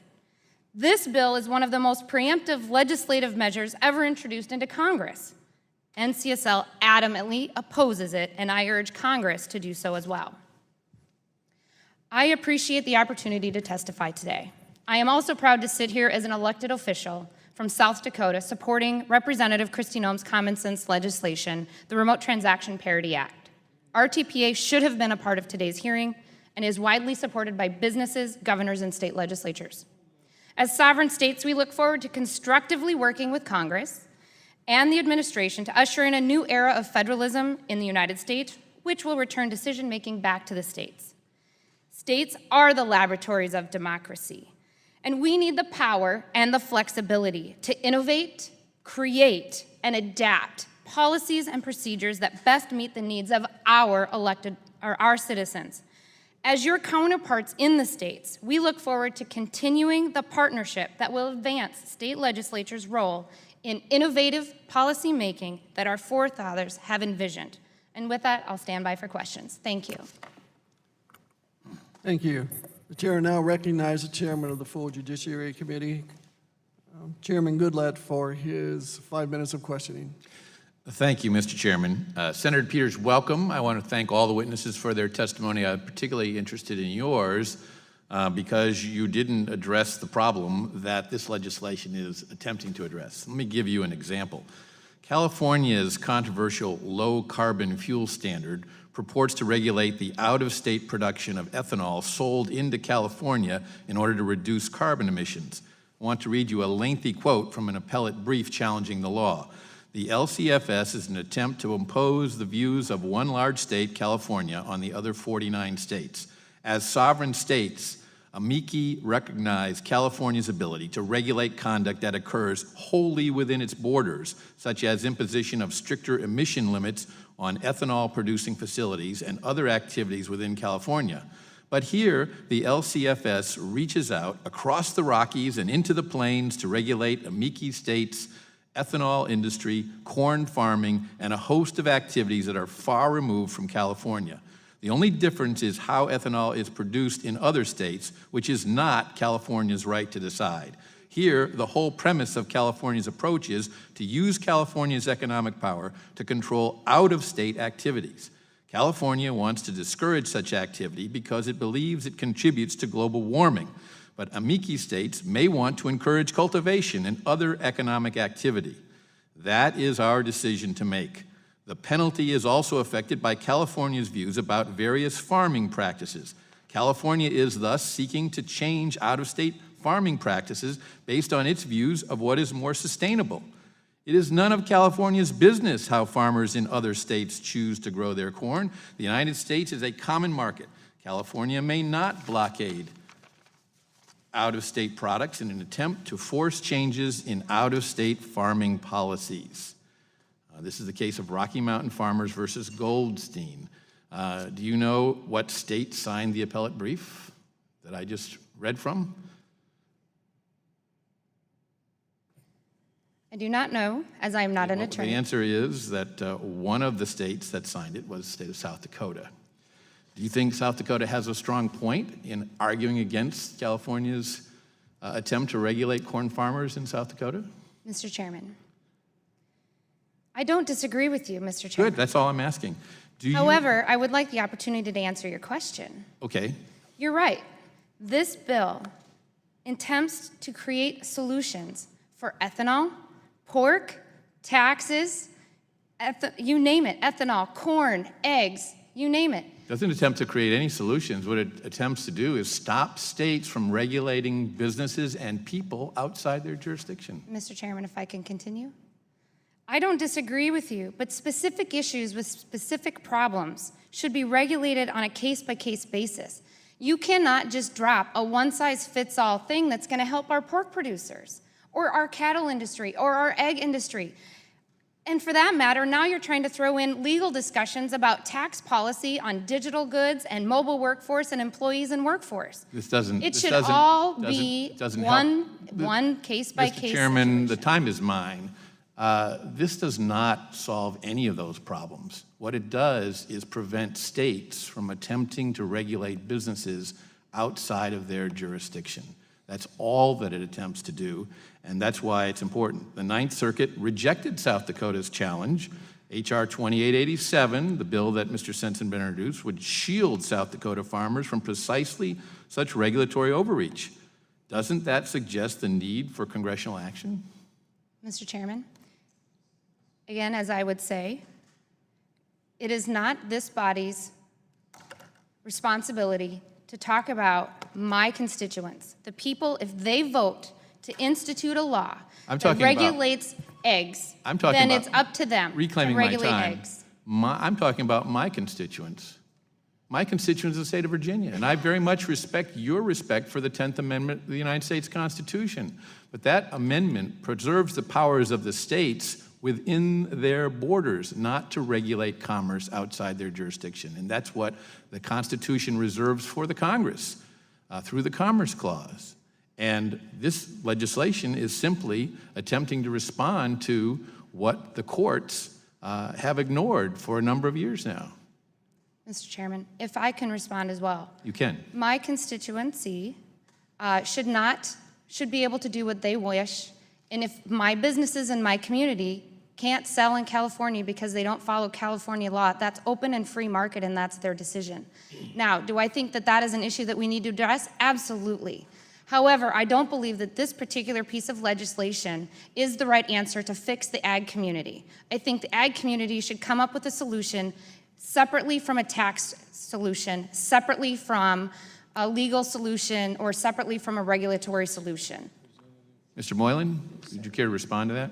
This bill is one of the most preemptive legislative measures ever introduced into Congress. NCSL adamantly opposes it, and I urge Congress to do so as well. I appreciate the opportunity to testify today. I am also proud to sit here as an elected official from South Dakota supporting Representative Kristi Noem's common sense legislation, the Remote Transaction Parity Act. RTPA should have been a part of today's hearing and is widely supported by businesses, governors, and state legislatures. As sovereign states, we look forward to constructively working with Congress and the administration to usher in a new era of federalism in the United States, which will return decision-making back to the states. States are the laboratories of democracy, and we need the power and the flexibility to innovate, create, and adapt policies and procedures that best meet the needs of our citizens. As your counterparts in the states, we look forward to continuing the partnership that will advance state legislatures' role in innovative policy making that our forefathers have envisioned. And with that, I'll stand by for questions. Thank you. Thank you. The chair now recognizes the chairman of the full Judiciary Committee, Chairman Goodlatte, for his 5 minutes of questioning. Thank you, Mr. Chairman. Senator Peters, welcome. I want to thank all the witnesses for their testimony. I'm particularly interested in yours because you didn't address the problem that this legislation is attempting to address. Let me give you an example. California's controversial low-carbon fuel standard purports to regulate the out-of-state production of ethanol sold into California in order to reduce carbon emissions. I want to read you a lengthy quote from an appellate brief challenging the law. The LCFS is an attempt to impose the views of one large state, California, on the other 49 states. As sovereign states, amici recognize California's ability to regulate conduct that occurs wholly within its borders, such as imposition of stricter emission limits on ethanol-producing facilities and other activities within California. But here, the LCFS reaches out across the Rockies and into the plains to regulate amici states' ethanol industry, corn farming, and a host of activities that are far removed from California. The only difference is how ethanol is produced in other states, which is not California's right to decide. Here, the whole premise of California's approach is to use California's economic power to control out-of-state activities. California wants to discourage such activity because it believes it contributes to global warming. But amici states may want to encourage cultivation and other economic activity. That is our decision to make. The penalty is also affected by California's views about various farming practices. California is thus seeking to change out-of-state farming practices based on its views of what is more sustainable. It is none of California's business how farmers in other states choose to grow their corn. The United States is a common market. California may not blockade out-of-state products in an attempt to force changes in out-of-state farming policies. This is the case of Rocky Mountain Farmers versus Goldstein. Do you know what state signed the appellate brief that I just read from? I do not know, as I am not an attorney. The answer is that one of the states that signed it was the state of South Dakota. Do you think South Dakota has a strong point in arguing against California's attempt to regulate corn farmers in South Dakota? Mr. Chairman, I don't disagree with you, Mr. Chairman. Good, that's all I'm asking. However, I would like the opportunity to answer your question. Okay. You're right. This bill attempts to create solutions for ethanol, pork, taxes, you name it, ethanol, corn, eggs, you name it. Doesn't attempt to create any solutions. What it attempts to do is stop states from regulating businesses and people outside their jurisdiction. Mr. Chairman, if I can continue? I don't disagree with you, but specific issues with specific problems should be regulated on a case-by-case basis. You cannot just drop a one-size-fits-all thing that's going to help our pork producers or our cattle industry or our egg industry. And for that matter, now you're trying to throw in legal discussions about tax policy on digital goods and mobile workforce and employees and workforce. This doesn't. It should all be one case-by-case Mr. Chairman, situation. the time is mine. This does not solve any of those problems. What it does is prevent states from attempting to regulate businesses outside of their jurisdiction. That's all that it attempts to do, and that's why it's important. The Ninth Circuit rejected South Dakota's challenge. H.R. 2887, the bill that Mr. Sensenbrenner introduced, would shield South Dakota farmers from precisely such regulatory overreach. Doesn't that suggest the need for congressional action? Mr. Chairman, again, as I would say, it is not this body's responsibility to talk about my constituents. The people, if they vote to institute a law that regulates eggs, then it's up to them to regulate eggs. I'm talking about my constituents. My constituents in the state of Virginia, and I very much respect your respect for the 10th Amendment of the United States Constitution. But that amendment preserves the powers of the states within their borders, not to regulate commerce outside their jurisdiction. And that's what the Constitution reserves for the Congress through the Commerce Clause. And this legislation is simply attempting to respond to what the courts have ignored for a number of years now. Mr. Chairman, if I can respond as well. You can. My constituency should be able to do what they wish, and if my businesses in my community can't sell in California because they don't follow California law, that's open and free market, and that's their decision. Now, do I think that that is an issue that we need to address? Absolutely. However, I don't believe that this particular piece of legislation is the right answer to fix the ag community. I think the ag community should come up with a solution separately from a tax solution, separately from a legal solution, or separately from a regulatory solution. Mr. Moylan, would you care to respond to that?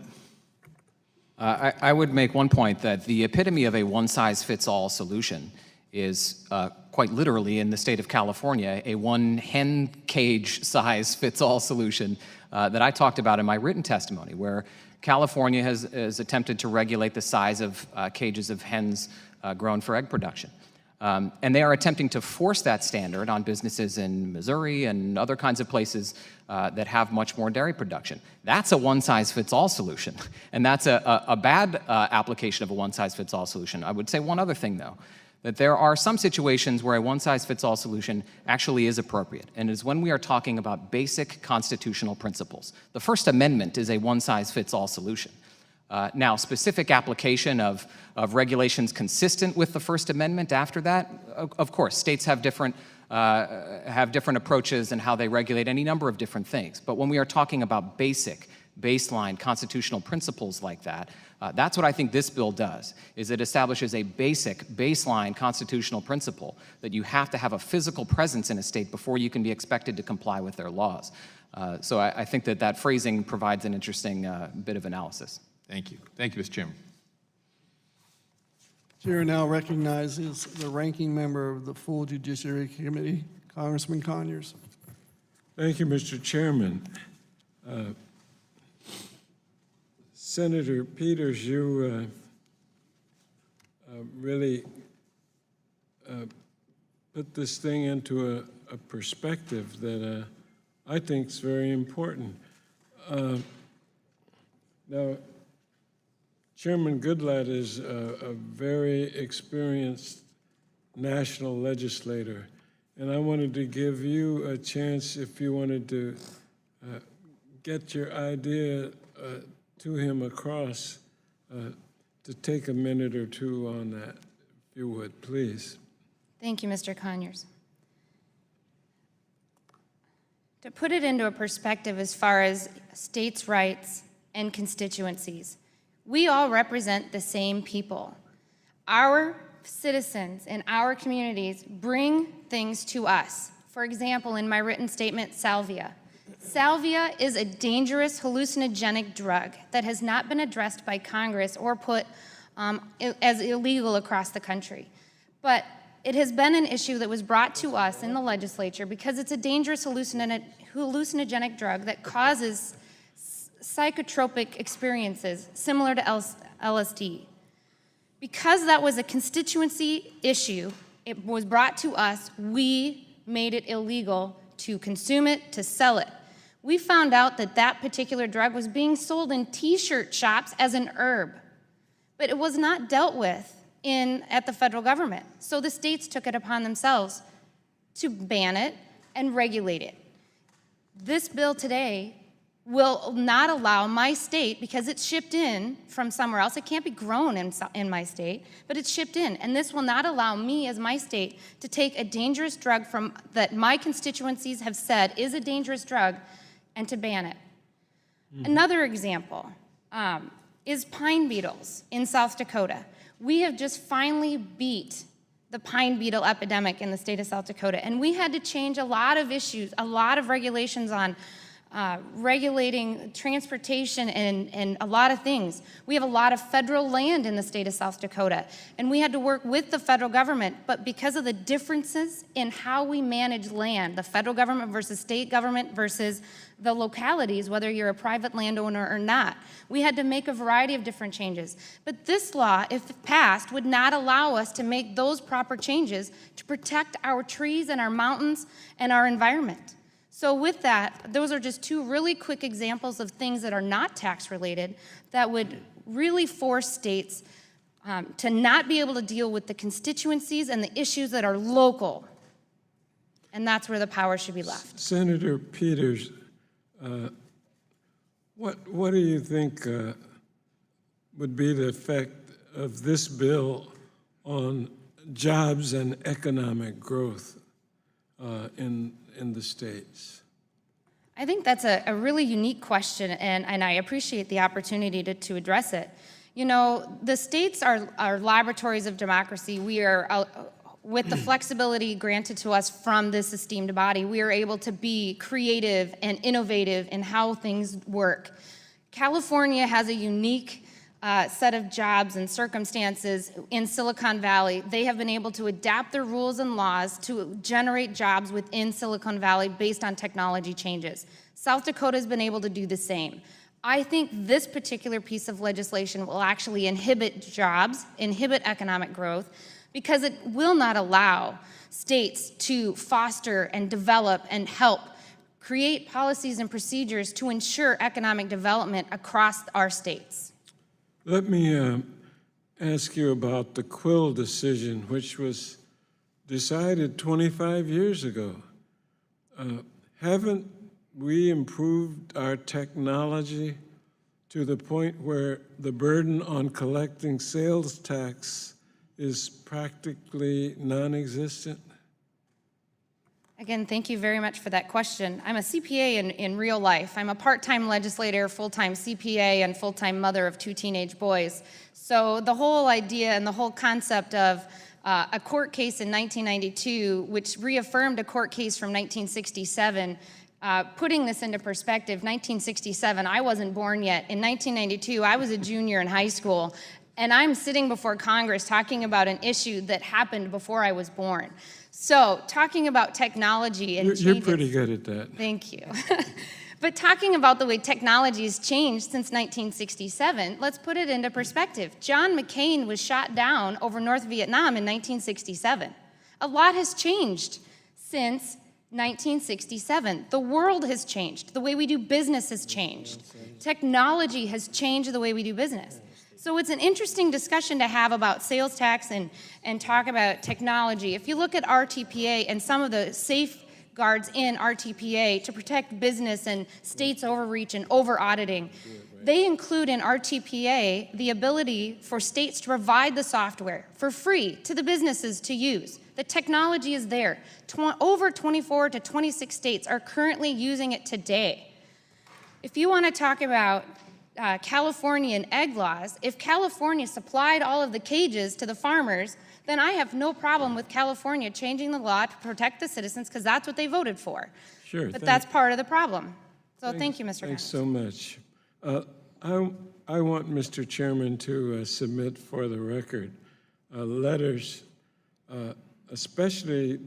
I would make one point that the epitome of a one-size-fits-all solution is quite literally in the state of California, a one hen cage size fits all solution that I talked about in my written testimony, where California has attempted to regulate the size of cages of hens grown for egg production. And they are attempting to force that standard on businesses in Missouri and other kinds of places that have much more dairy production. That's a one-size-fits-all solution, and that's a bad application of a one-size-fits-all solution. I would say one other thing, though, that there are some situations where a one-size-fits-all solution actually is appropriate, and is when we are talking about basic constitutional principles. The First Amendment is a one-size-fits-all solution. Now, specific application of regulations consistent with the First Amendment after that, of course, states have different approaches in how they regulate any number of different things. But when we are talking about baseline constitutional principles like that, that's what I think this bill does, is it establishes a baseline constitutional principle that you have to have a physical presence in a state before you can be expected to comply with their laws. So I think that phrasing provides an interesting bit of analysis. Thank you. Thank you, Mr. Chairman. Chair now recognizes the ranking member of the full Judiciary Committee, Congressman Conyers. Thank you, Mr. Chairman. Senator Peters, you really put this thing into a perspective that I think is very important. Now, Chairman Goodlatte is a very experienced national legislator, and I wanted to give you a chance, if you wanted to get your idea to him across, to take a minute or two on that, if you would, please. Thank you, Mr. Conyers. To put it into a perspective as far as states' rights and constituencies, we all represent the same people. Our citizens in our communities bring things to us. For example, in my written statement, salvia. Salvia is a dangerous hallucinogenic drug that has not been addressed by Congress or put as illegal across the country. But it has been an issue that was brought to us in the legislature because it's a dangerous hallucinogenic drug that causes psychotropic experiences similar to LSD. Because that was a constituency issue, it was brought to us, we made it illegal to consume it, to sell it. We found out that that particular drug was being sold in t-shirt shops as an herb, but it was not dealt with at the federal government. So the states took it upon themselves to ban it and regulate it. This bill today will not allow my state, because it's shipped in from somewhere else, it can't be grown in my state, but it's shipped in, and this will not allow me as my state to take a dangerous drug that my constituencies have said is a dangerous drug and to ban it. Another example is pine beetles in South Dakota. We have just finally beat the pine beetle epidemic in the state of South Dakota, and we had to change a lot of issues, a lot of regulations on regulating transportation and a lot of things. We have a lot of federal land in the state of South Dakota, and we had to work with the federal government, but because of the differences in how we manage land, the federal government versus state government versus the localities, whether you're a private landowner or not. We had to make a variety of different changes. But this law, if passed, would not allow us to make those proper changes to protect our trees and our mountains and our environment. So with that, those are just two really quick examples of things that are not tax related that would really force states to not be able to deal with the constituencies and the issues that are local. And that's where the power should be left. Senator Peters, what do you think would be the effect of this bill on jobs and economic growth in the states? I think that's a really unique question, and I appreciate the opportunity to address it. You know, the states are laboratories of democracy. We are, with the flexibility granted to us from this esteemed body, we are able to be creative and innovative in how things work. California has a unique set of jobs and circumstances in Silicon Valley. They have been able to adapt their rules and laws to generate jobs within Silicon Valley based on technology changes. South Dakota has been able to do the same. I think this particular piece of legislation will actually inhibit jobs, inhibit economic growth, because it will not allow states to foster and develop and help create policies and procedures to ensure economic development across our states. Let me ask you about the Quill decision, which was decided 25 years ago. Haven't we improved our technology to the point where the burden on collecting sales tax is practically non-existent? Again, thank you very much for that question. I'm a CPA in real life. I'm a part-time legislator, full-time CPA, and full-time mother of 2 teenage boys. So the whole idea and the whole concept of a court case in 1992, which reaffirmed a court case from 1967, putting this into perspective, 1967, I wasn't born yet. In 1992, I was a junior in high school, and I'm sitting before Congress talking about an issue that happened before I was born. So talking about technology and changes. You're pretty good at that. Thank you. But talking about the way technology has changed since 1967, let's put it into perspective. John McCain was shot down over North Vietnam in 1967. A lot has changed since 1967. The world has changed. The way we do business has changed. Technology has changed the way we do business. So it's an interesting discussion to have about sales tax and talk about technology. If you look at RTPA and some of the safeguards in RTPA to protect business and states' overreach and over-auditing, they include in RTPA the ability for states to provide the software for free to the businesses to use. The technology is there. Over 24 to 26 states are currently using it today. If you want to talk about California and egg laws, if California supplied all of the cages to the farmers, then I have no problem with California changing the law to protect the citizens because that's what they voted for. Sure. But that's part of the problem. So thank you, Mr. Thanks Connors. so much. I want Mr. Chairman to submit for the record letters, especially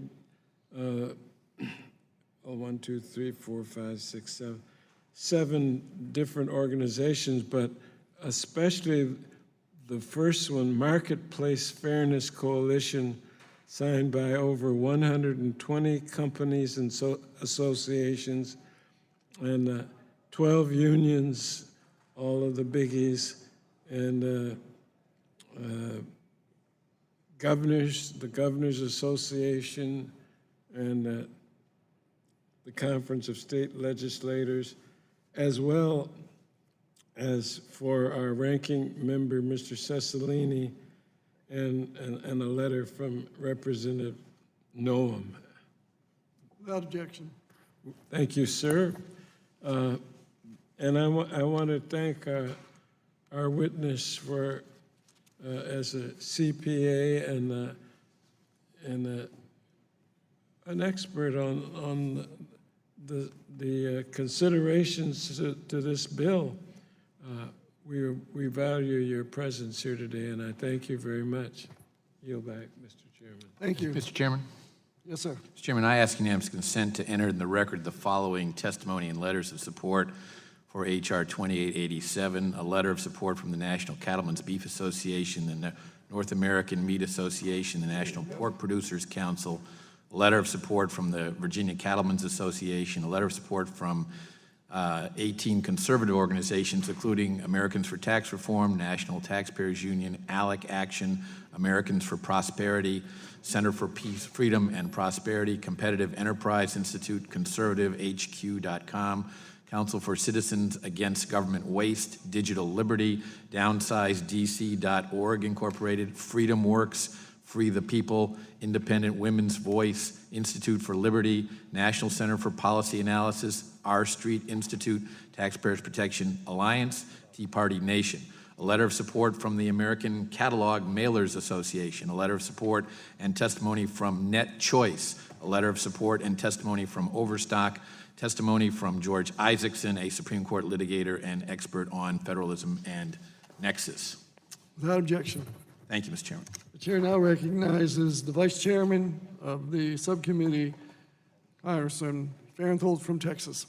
1, 2, 3, 4, 5, 6, 7 different organizations, but especially the first one, Marketplace Fairness Coalition, signed by over 120 companies and associations and 12 unions, all of the biggies, and the Governors Association, and the Conference of State Legislators, as well as for our ranking member, Mr. Cicilline, and a letter from Representative Noam. Without objection. Thank you, sir. And I want to thank our witness for, as a CPA and an expert on the considerations to this bill. We value your presence here today, and I thank you very much. Yield back, Mr. Chairman. Thank you. Mr. Chairman? Yes, sir. Mr. Chairman, I ask unanimous consent to enter in the record the following testimony and letters of support for H.R. 2887, a letter of support from the National Cattlemen's Beef Association, the North American Meat Association, the National Pork Producers Council, a letter of support from the Virginia Cattlemen's Association, a letter of support from 18 conservative organizations, including Americans for Tax Reform, National Taxpayers Union, ALEC Action, Americans for Prosperity, Center for Peace, Freedom, and Prosperity, Competitive Enterprise Institute, conservativehq.com, Council for Citizens Against Government Waste, Digital Liberty, DownsizeDC.org Incorporated, Freedom Works, Free the People, Independent Women's Voice, Institute for Liberty, National Center for Policy Analysis, R Street Institute, Taxpayers Protection Alliance, Tea Party Nation. A letter of support from the American Catalog Mailers Association, a letter of support and testimony from Net Choice, a letter of support and testimony from Overstock, testimony from George Isaacson, a Supreme Court litigator and expert on federalism and nexus. Without objection. Thank you, Mr. Chairman. The chair now recognizes the vice chairman of the subcommittee, Congressman Farenthold from Texas.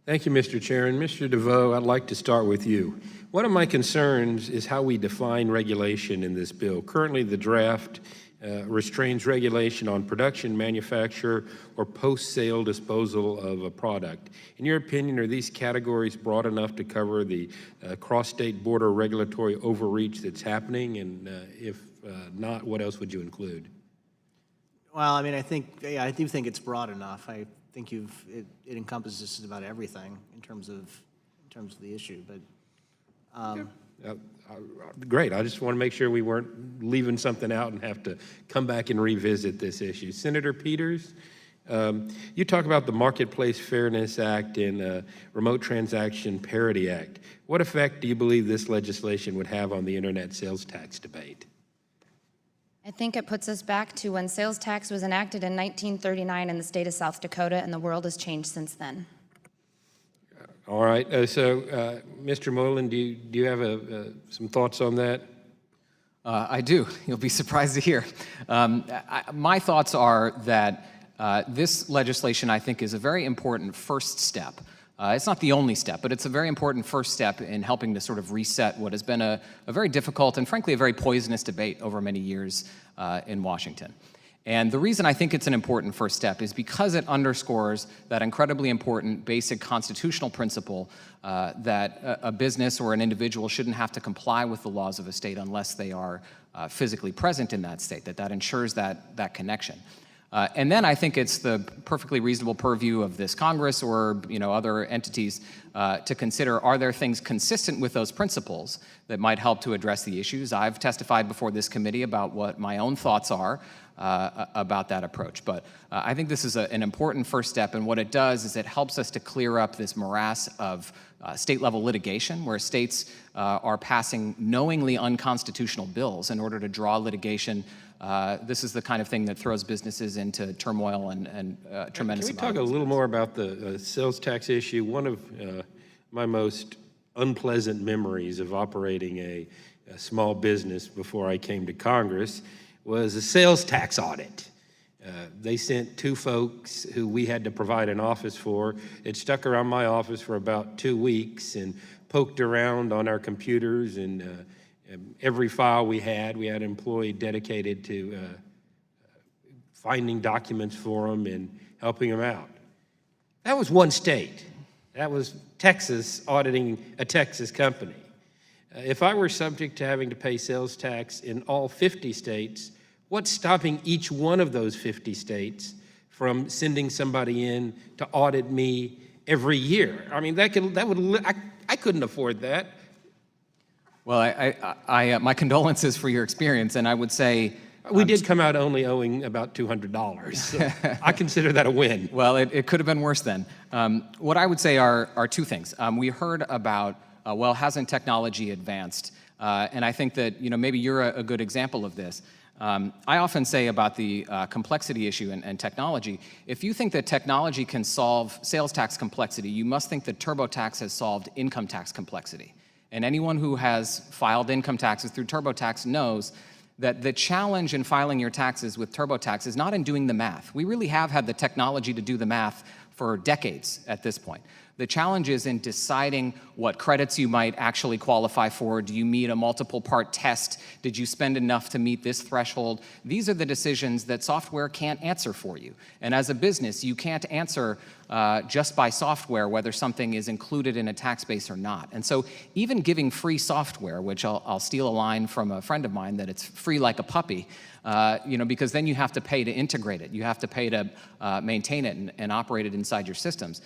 Thank you, Mr. Chair. And Mr. DeVoe, I'd like to start with you. One of my concerns is how we define regulation in this bill. Currently, the draft restrains regulation on production, manufacture, or post-sale disposal of a product. In your opinion, are these categories broad enough to cover the cross-state border regulatory overreach that's happening? And if not, what else would you include? Well, I mean, I do think it's broad enough. I think it encompasses just about everything in terms of the issue. But great. I just want to make sure we weren't leaving something out and have to come back and revisit this issue. Senator Peters, you talk about the Marketplace Fairness Act and Remote Transaction Parity Act. What effect do you believe this legislation would have on the internet sales tax debate? I think it puts us back to when sales tax was enacted in 1939 in the state of South Dakota, and the world has changed since then. All right. Mr. Moylan, do you have some thoughts on that? I do. You'll be surprised to hear. My thoughts are that this legislation, I think, is a very important first step. It's not the only step, but it's a very important first step in helping to sort of reset what has been a very difficult and, frankly, a very poisonous debate over many years in Washington. And the reason I think it's an important first step is because it underscores that incredibly important basic constitutional principle that a business or an individual shouldn't have to comply with the laws of a state unless they are physically present in that state, that ensures that connection. And then I think it's the perfectly reasonable purview of this Congress or other entities to consider, are there things consistent with those principles that might help to address the issues? I've testified before this committee about what my own thoughts are about that approach. But I think this is an important first step, and what it does is it helps us to clear up this morass of state-level litigation where states are passing knowingly unconstitutional bills in order to draw litigation. This is the kind of thing that throws businesses into turmoil and tremendous. Can we talk a little more about the sales tax issue? One of my most unpleasant memories of operating a small business before I came to Congress was a sales tax audit. They sent two folks who we had to provide an office for. It stuck around my office for about 2 weeks and poked around on our computers, and every file we had an employee dedicated to finding documents for them and helping them out. That was one state. That was Texas auditing a Texas company. If I were subject to having to pay sales tax in all 50 states, what's stopping each one of those 50 states from sending somebody in to audit me every year? I mean, I couldn't afford that. Well, my condolences for your experience, and I would say we did come out only owing about $200. So I consider that a win. Well, it could have been worse then. What I would say are two things. We heard about hasn't technology advanced? And I think that maybe you're a good example of this. I often say about the complexity issue and technology, if you think that technology can solve sales tax complexity, you must think that TurboTax has solved income tax complexity. And anyone who has filed income taxes through TurboTax knows that the challenge in filing your taxes with TurboTax is not in doing the math. We really have had the technology to do the math for decades at this point. The challenge is in deciding what credits you might actually qualify for. Do you meet a multiple part test? Did you spend enough to meet this threshold? These are the decisions that software can't answer for you. And as a business, you can't answer just by software whether something is included in a tax base or not. And so even giving free software, which I'll steal a line from a friend of mine that it's free like a puppy, because then you have to pay to integrate it. You have to pay to maintain it and operate it inside your systems.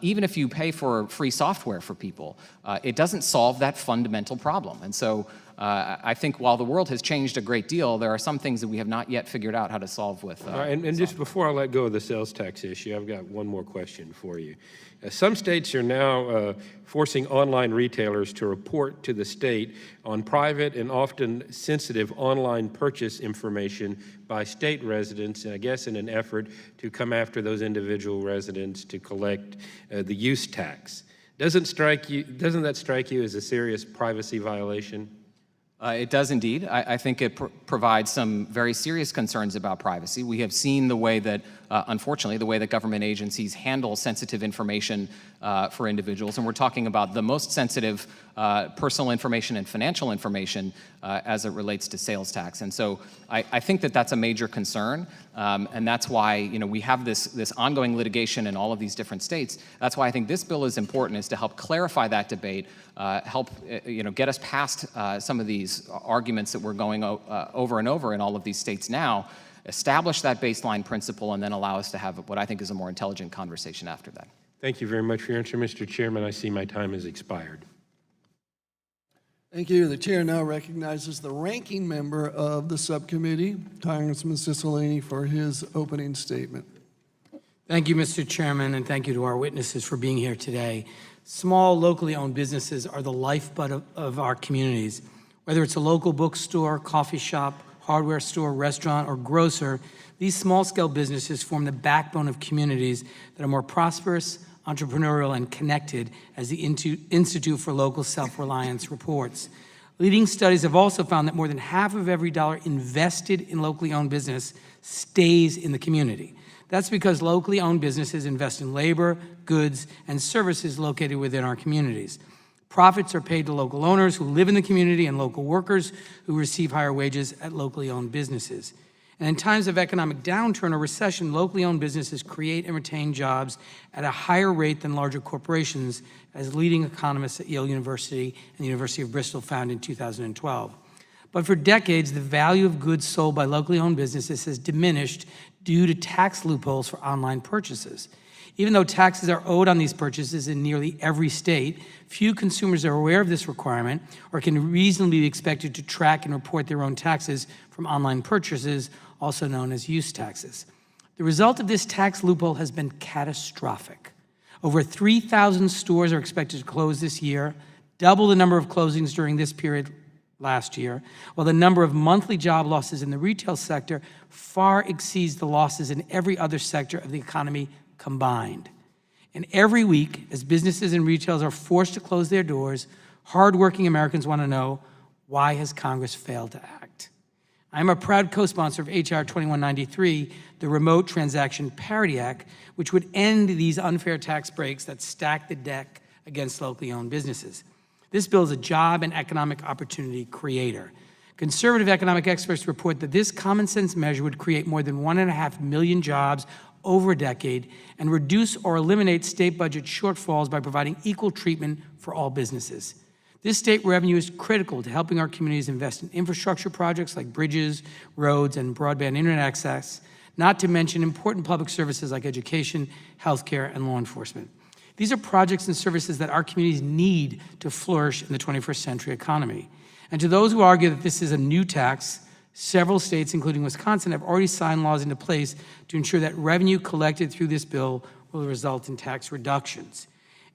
Even if you pay for free software for people, it doesn't solve that fundamental problem. And so I think while the world has changed a great deal, there are some things that we have not yet figured out how to solve with. And just before I let go of the sales tax issue, I've got one more question for you. Some states are now forcing online retailers to report to the state on private and often sensitive online purchase information by state residents, and I guess in an effort to come after those individual residents to collect the use tax. Doesn't that strike you as a serious privacy violation? It does indeed. I think it provides some very serious concerns about privacy. We have seen the way that, unfortunately, the way that government agencies handle sensitive information for individuals, and we're talking about the most sensitive personal information and financial information as it relates to sales tax. And so I think that that's a major concern, and that's why we have this ongoing litigation in all of these different states. That's why I think this bill is important, is to help clarify that debate, help get us past some of these arguments that we're going over and over in all of these states now, establish that baseline principle, and then allow us to have what I think is a more intelligent conversation after that. Thank you very much for your answer, Mr. Chairman. I see my time has expired. Thank you. The chair now recognizes the ranking member of the subcommittee, Congressman Cicilline, for his opening statement. Thank you, Mr. Chairman, and thank you to our witnesses for being here today. Small, locally owned businesses are the lifeblood of our communities. Whether it's a local bookstore, coffee shop, hardware store, restaurant, or grocer, these small-scale businesses form the backbone of communities that are more prosperous, entrepreneurial, and connected, as the Institute for Local Self-Reliance reports. Leading studies have also found that more than half of every dollar invested in locally owned business stays in the community. That's because locally owned businesses invest in labor, goods, and services located within our communities. Profits are paid to local owners who live in the community and local workers who receive higher wages at locally owned businesses. And in times of economic downturn or recession, locally owned businesses create and retain jobs at a higher rate than larger corporations, as leading economists at Yale University and the University of Bristol found in 2012. But for decades, the value of goods sold by locally owned businesses has diminished due to tax loopholes for online purchases. Even though taxes are owed on these purchases in nearly every state, few consumers are aware of this requirement or can reasonably be expected to track and report their own taxes from online purchases, also known as use taxes. The result of this tax loophole has been catastrophic. Over 3,000 stores are expected to close this year, double the number of closings during this period last year, while the number of monthly job losses in the retail sector far exceeds the losses in every other sector of the economy combined. And every week, as businesses and retailers are forced to close their doors, hardworking Americans want to know, why has Congress failed to act? I'm a proud co-sponsor of H.R. 2193, the Remote Transaction Parity Act, which would end these unfair tax breaks that stack the deck against locally owned businesses. This bill is a job and economic opportunity creator. Conservative economic experts report that this common sense measure would create more than 1.5 million jobs over a decade and reduce or eliminate state budget shortfalls by providing equal treatment for all businesses. This state revenue is critical to helping our communities invest in infrastructure projects like bridges, roads, and broadband internet access, not to mention important public services like education, healthcare, and law enforcement. These are projects and services that our communities need to flourish in the 21st century economy. And to those who argue that this is a new tax, several states, including Wisconsin, have already signed laws into place to ensure that revenue collected through this bill will result in tax reductions.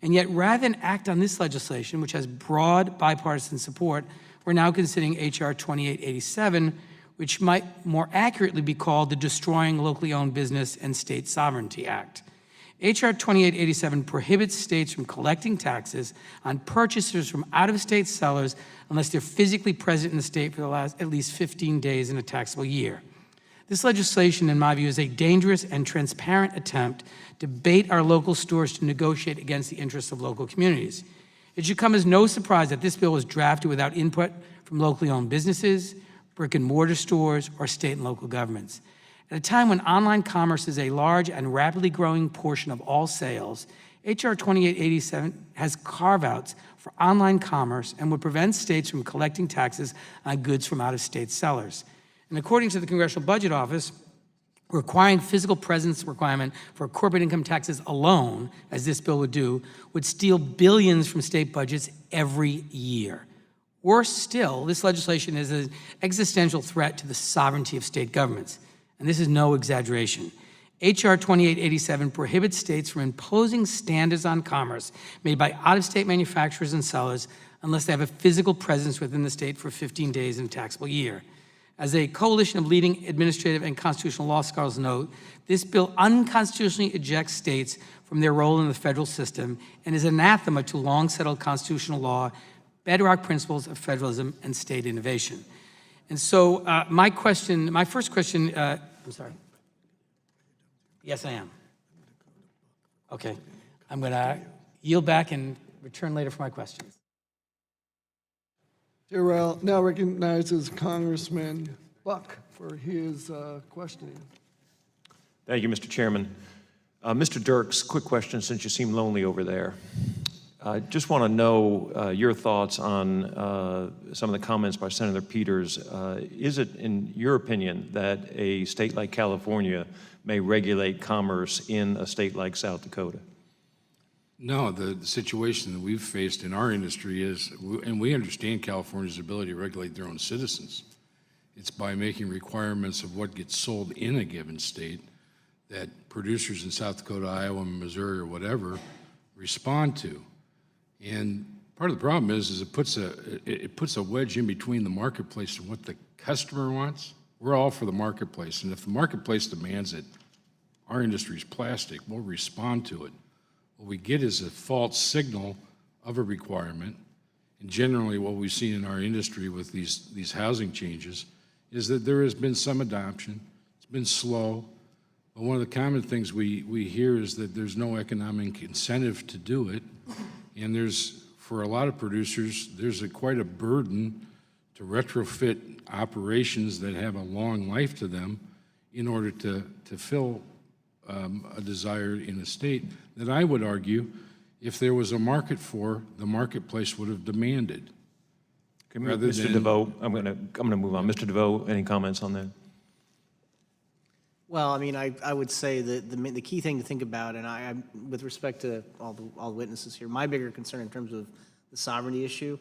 And yet, rather than act on this legislation, which has broad bipartisan support, we're now considering H.R. 2887, which might more accurately be called the Destroying Locally Owned Business and State Sovereignty Act. H.R. 2887 prohibits states from collecting taxes on purchasers from out-of-state sellers unless they're physically present in the state for the last at least 15 days in a taxable year. This legislation, in my view, is a dangerous and transparent attempt to bait our local stores to negotiate against the interests of local communities. It should come as no surprise that this bill was drafted without input from locally owned businesses, brick-and-mortar stores, or state and local governments. At a time when online commerce is a large and rapidly growing portion of all sales, H.R. 2887 has carve-outs for online commerce and would prevent states from collecting taxes on goods from out-of-state sellers. And according to the Congressional Budget Office, requiring physical presence requirement for corporate income taxes alone, as this bill would do, would steal billions from state budgets every year. Worse still, this legislation is an existential threat to the sovereignty of state governments. And this is no exaggeration. H.R. 2887 prohibits states from imposing standards on commerce made by out-of-state manufacturers and sellers unless they have a physical presence within the state for 15 days in a taxable year. As a coalition of leading administrative and constitutional law scholars note, this bill unconstitutionally ejects states from their role in the federal system and is anathema to long-settled constitutional law, bedrock principles of federalism and state innovation. And so my first question, I'm sorry. Yes, I am. Okay. I'm going to yield back and return later for my questions. Chair now recognizes Congressman Buck for his questioning. Thank you, Mr. Chairman. Mr. Dirks, quick question since you seem lonely over there. I just want to know your thoughts on some of the comments by Senator Peters. Is it, in your opinion, that a state like California may regulate commerce in a state like South Dakota? No, the situation that we've faced in our industry is, and we understand California's ability to regulate their own citizens. It's by making requirements of what gets sold in a given state that producers in South Dakota, Iowa, Missouri, or whatever respond to. And part of the problem is it puts a wedge in between the marketplace and what the customer wants. We're all for the marketplace, and if the marketplace demands it, our industry's plastic, we'll respond to it. What we get is a false signal of a requirement, and generally what we've seen in our industry with these housing changes is that there has been some adoption. It's been slow, but one of the common things we hear is that there's no economic incentive to do it. And for a lot of producers, there's quite a burden to retrofit operations that have a long life to them in order to fill a desire in a state that I would argue, if there was a market for, the marketplace would have demanded. Mr. DeVoe, I'm going to move on. Mr. DeVoe, any comments on that? Well, I mean, I would say that the key thing to think about, and with respect to all the witnesses here, my bigger concern in terms of the sovereignty issue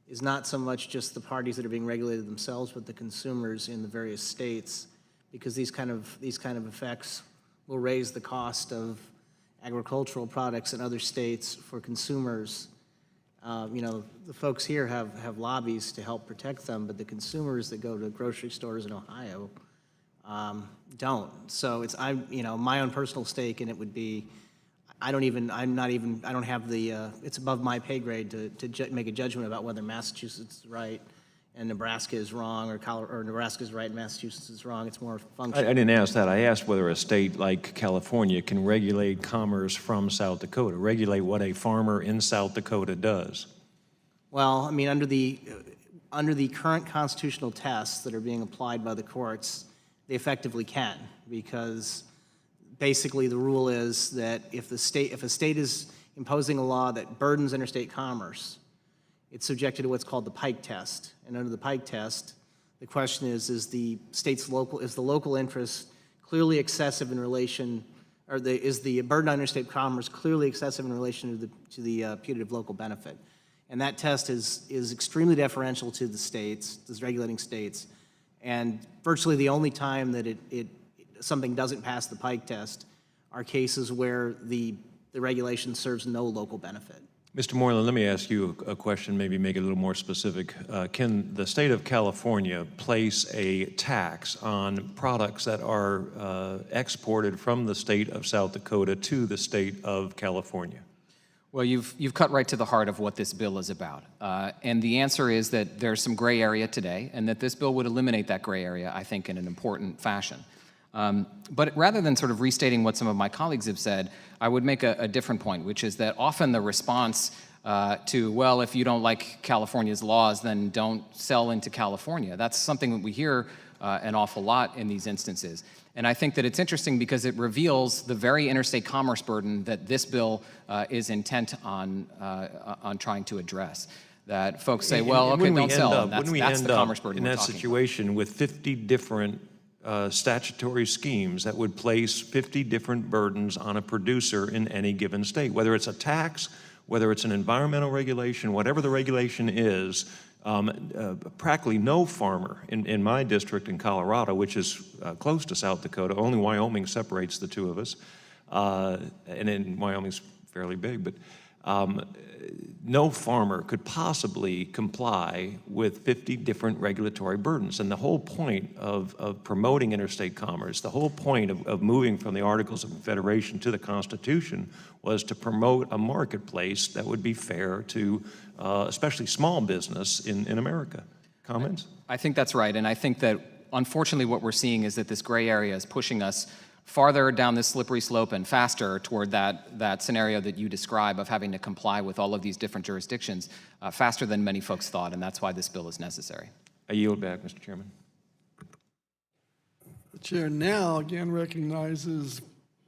is not so much just the parties that are being regulated themselves, but the consumers in the various states, because these kind of effects will raise the cost of agricultural products in other states for consumers. You know, the folks here have lobbies to help protect them, but the consumers that go to grocery stores in Ohio don't. So my own personal stake, and it would be, I don't have it's above my pay grade to make a judgment about whether Massachusetts is right and Nebraska is wrong, or Nebraska is right and Massachusetts is wrong. It's more functional. I didn't ask that. I asked whether a state like California can regulate commerce from South Dakota, regulate what a farmer in South Dakota does. Well, I mean, under the current constitutional tests that are being applied by the courts, they effectively can, because basically the rule is that if a state is imposing a law that burdens interstate commerce, it's subjected to what's called the Pike Test. And under the Pike Test, the question is the local interest clearly excessive in relation, or is the burden on interstate commerce clearly excessive in relation to the putative local benefit? And that test is extremely deferential to the states, those regulating states, and virtually the only time that something doesn't pass the Pike Test are cases where the regulation serves no local benefit. Mr. Moreland, let me ask you a question, maybe make it a little more specific. Can the state of California place a tax on products that are exported from the state of South Dakota to the state of California? Well, you've cut right to the heart of what this bill is about. And the answer is that there's some gray area today, and that this bill would eliminate that gray area, I think, in an important fashion. But rather than sort of restating what some of my colleagues have said, I would make a different point, which is that often the response to, well, if you don't like California's laws, then don't sell into California. That's something that we hear an awful lot in these instances. And I think that it's interesting because it reveals the very interstate commerce burden that this bill is intent on trying to address. That folks say, well, okay, don't sell, and that's the commerce burden we're talking about. In that situation with 50 different statutory schemes that would place 50 different burdens on a producer in any given state, whether it's a tax, whether it's an environmental regulation, whatever the regulation is, practically no farmer in my district in Colorado, which is close to South Dakota, only Wyoming separates the two of us, and in Wyoming's fairly big, but no farmer could possibly comply with 50 different regulatory burdens. And the whole point of promoting interstate commerce, the whole point of moving from the Articles of Confederation to the Constitution was to promote a marketplace that would be fair to especially small business in America. Comments? I think that's right. And I think that unfortunately what we're seeing is that this gray area is pushing us farther down this slippery slope and faster toward that scenario that you describe of having to comply with all of these different jurisdictions faster than many folks thought, and that's why this bill is necessary. I yield back, Mr. Chairman. The chair now again recognizes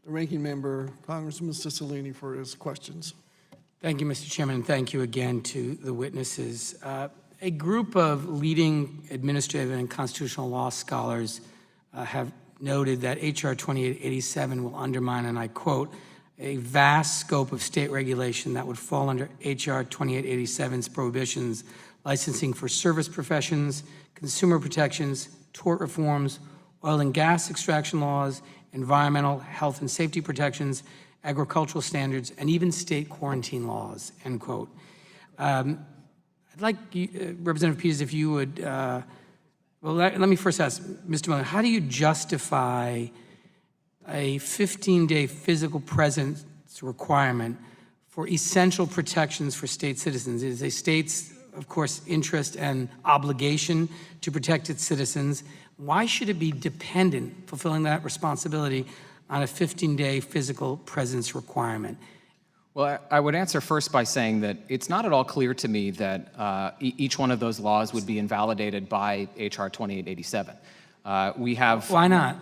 the ranking member, Congressman Cicilline, for his questions. Thank you, Mr. Chairman, and thank you again to the witnesses. A group of leading administrative and constitutional law scholars have noted that H.R. 2887 will undermine, and I quote, a vast scope of state regulation that would fall under H.R. 2887's prohibitions, licensing for service professions, consumer protections, tort reforms, oil and gas extraction laws, environmental, health and safety protections, agricultural standards, and even state quarantine laws, end quote. I'd like you, Representative Peters, if you would, well, let me first ask, Mr. Miller, how do you justify a 15-day physical presence requirement for essential protections for state citizens? It is a state's, of course, interest and obligation to protect its citizens. Why should it be dependent, fulfilling that responsibility, on a 15-day physical presence requirement? Well, I would answer first by saying that it's not at all clear to me that each one of those laws would be invalidated by H.R. 2887. We have... Why not?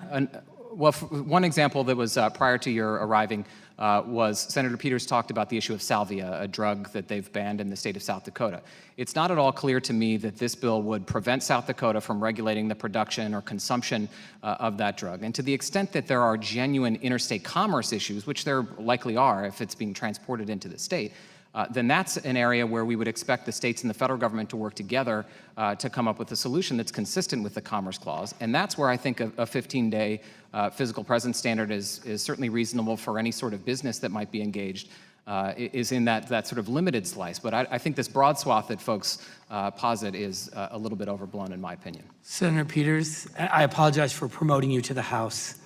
Well, one example that was prior to your arriving was Senator Peters talked about the issue of salvia, a drug that they've banned in the state of South Dakota. It's not at all clear to me that this bill would prevent South Dakota from regulating the production or consumption of that drug. And to the extent that there are genuine interstate commerce issues, which there likely are if it's being transported into the state, then that's an area where we would expect the states and the federal government to work together to come up with a solution that's consistent with the Commerce Clause. And that's where I think a 15-day physical presence standard is certainly reasonable for any sort of business that might be engaged, is in that sort of limited slice. But I think this broad swath that folks posit is a little bit overblown in my opinion. Senator Peters, I apologize for promoting you to the House.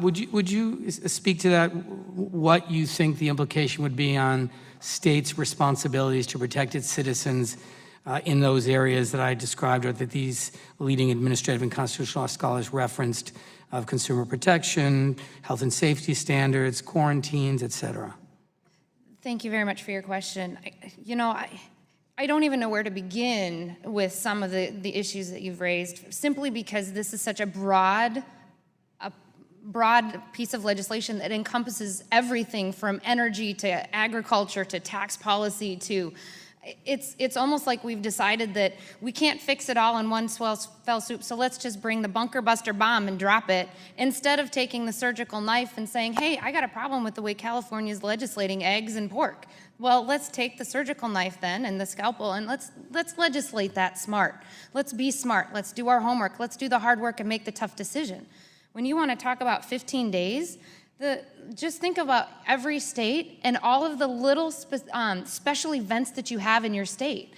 Would you speak to that, what you think the implication would be on states' responsibilities to protect its citizens in those areas that I described, or that these leading administrative and constitutional law scholars referenced, of consumer protection, health and safety standards, quarantines, et cetera? Thank you very much for your question. I don't even know where to begin with some of the issues that you've raised, simply because this is such a broad piece of legislation that encompasses everything from energy to agriculture to tax policy to, it's almost like we've decided that we can't fix it all in one fell swoop, so let's just bring the bunker buster bomb and drop it, instead of taking the surgical knife and saying, hey, I got a problem with the way California's legislating eggs and pork. Well, let's take the surgical knife then and the scalpel and let's legislate that smart. Let's be smart. Let's do our homework. Let's do the hard work and make the tough decision. When you want to talk about 15 days, Just think about every state and all of the little special events that you have in your state.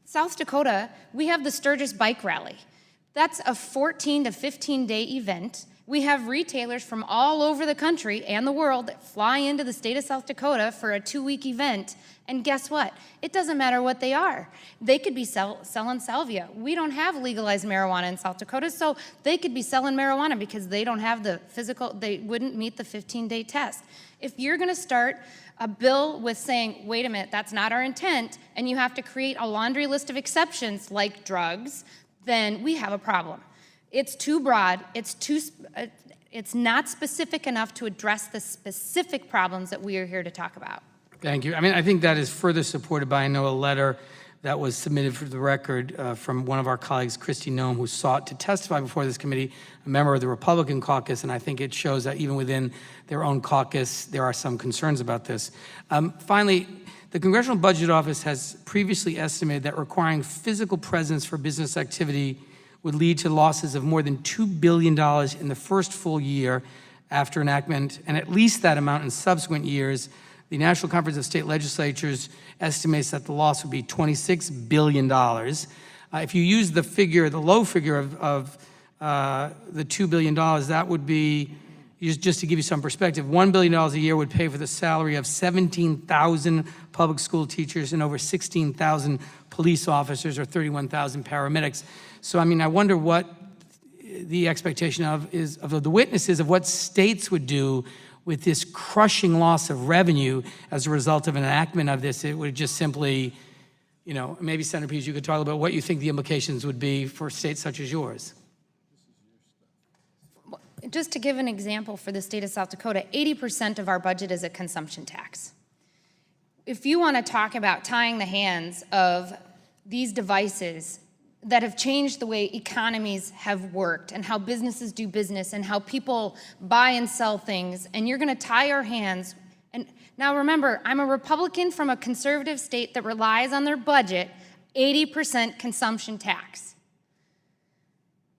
South Dakota, we have the Sturgis Bike Rally. That's a 14 to 15-day event. We have retailers from all over the country and the world that fly into the state of South Dakota for a 2-week event. And guess what? It doesn't matter what they are. They could be selling salvia. We don't have legalized marijuana in South Dakota, so they could be selling marijuana because they don't have the physical, they wouldn't meet the 15-day test. If you're gonna start a bill with saying, wait a minute, that's not our intent, and you have to create a laundry list of exceptions like drugs, then we have a problem. It's too broad, it's not specific enough to address the specific problems that we are here to talk about. Thank you. I mean, I think that is further supported by, I know, a letter that was submitted for the record from one of our colleagues, Christy Noem, who sought to testify before this committee, a member of the Republican caucus, and I think it shows that even within their own caucus, there are some concerns about this. Finally, the Congressional Budget Office has previously estimated that requiring physical presence for business activity would lead to losses of more than $2 billion in the first full year after enactment, and at least that amount in subsequent years. The National Conference of State Legislatures estimates that the loss would be $26 billion. If you use the figure, the low figure of the $2 billion, that would be, just to give you some perspective, $1 billion a year would pay for the salary of 17,000 public school teachers and over 16,000 police officers or 31,000 paramedics. So, I mean, I wonder what the expectation of the witnesses of what states would do with this crushing loss of revenue as a result of an enactment of this. It would just simply, you know, maybe Senator Pease, you could talk about what you think the implications would be for states such as yours. Just to give an example for the state of South Dakota, 80% of our budget is a consumption tax. If you want to talk about tying the hands of these devices that have changed the way economies have worked and how businesses do business and how people buy and sell things, and you're going to tie our hands. And now remember, I'm a Republican from a conservative state that relies on their budget, 80% consumption tax.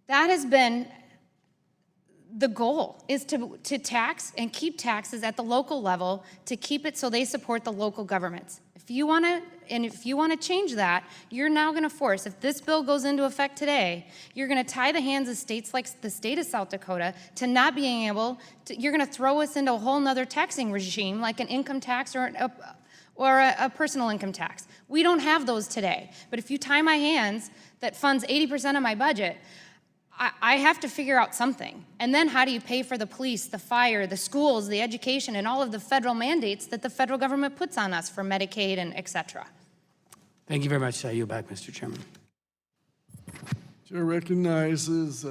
That has been the goal, is to tax and keep taxes at the local level, to keep it so they support the local governments. If you want to change that, you're now going to force, if this bill goes into effect today, you're going to tie the hands of states like the state of South Dakota to not being able to, you're going to throw us into a whole nother taxing regime like an income tax or a personal income tax. We don't have those today. But if you tie my hands that funds 80% of my budget, I have to figure out something. And then how do you pay for the police, the fire, the schools, the education, and all of the federal mandates that the federal government puts on us for Medicaid and et cetera? Thank you very much. I yield back, Mr. Chairman. Chair recognizes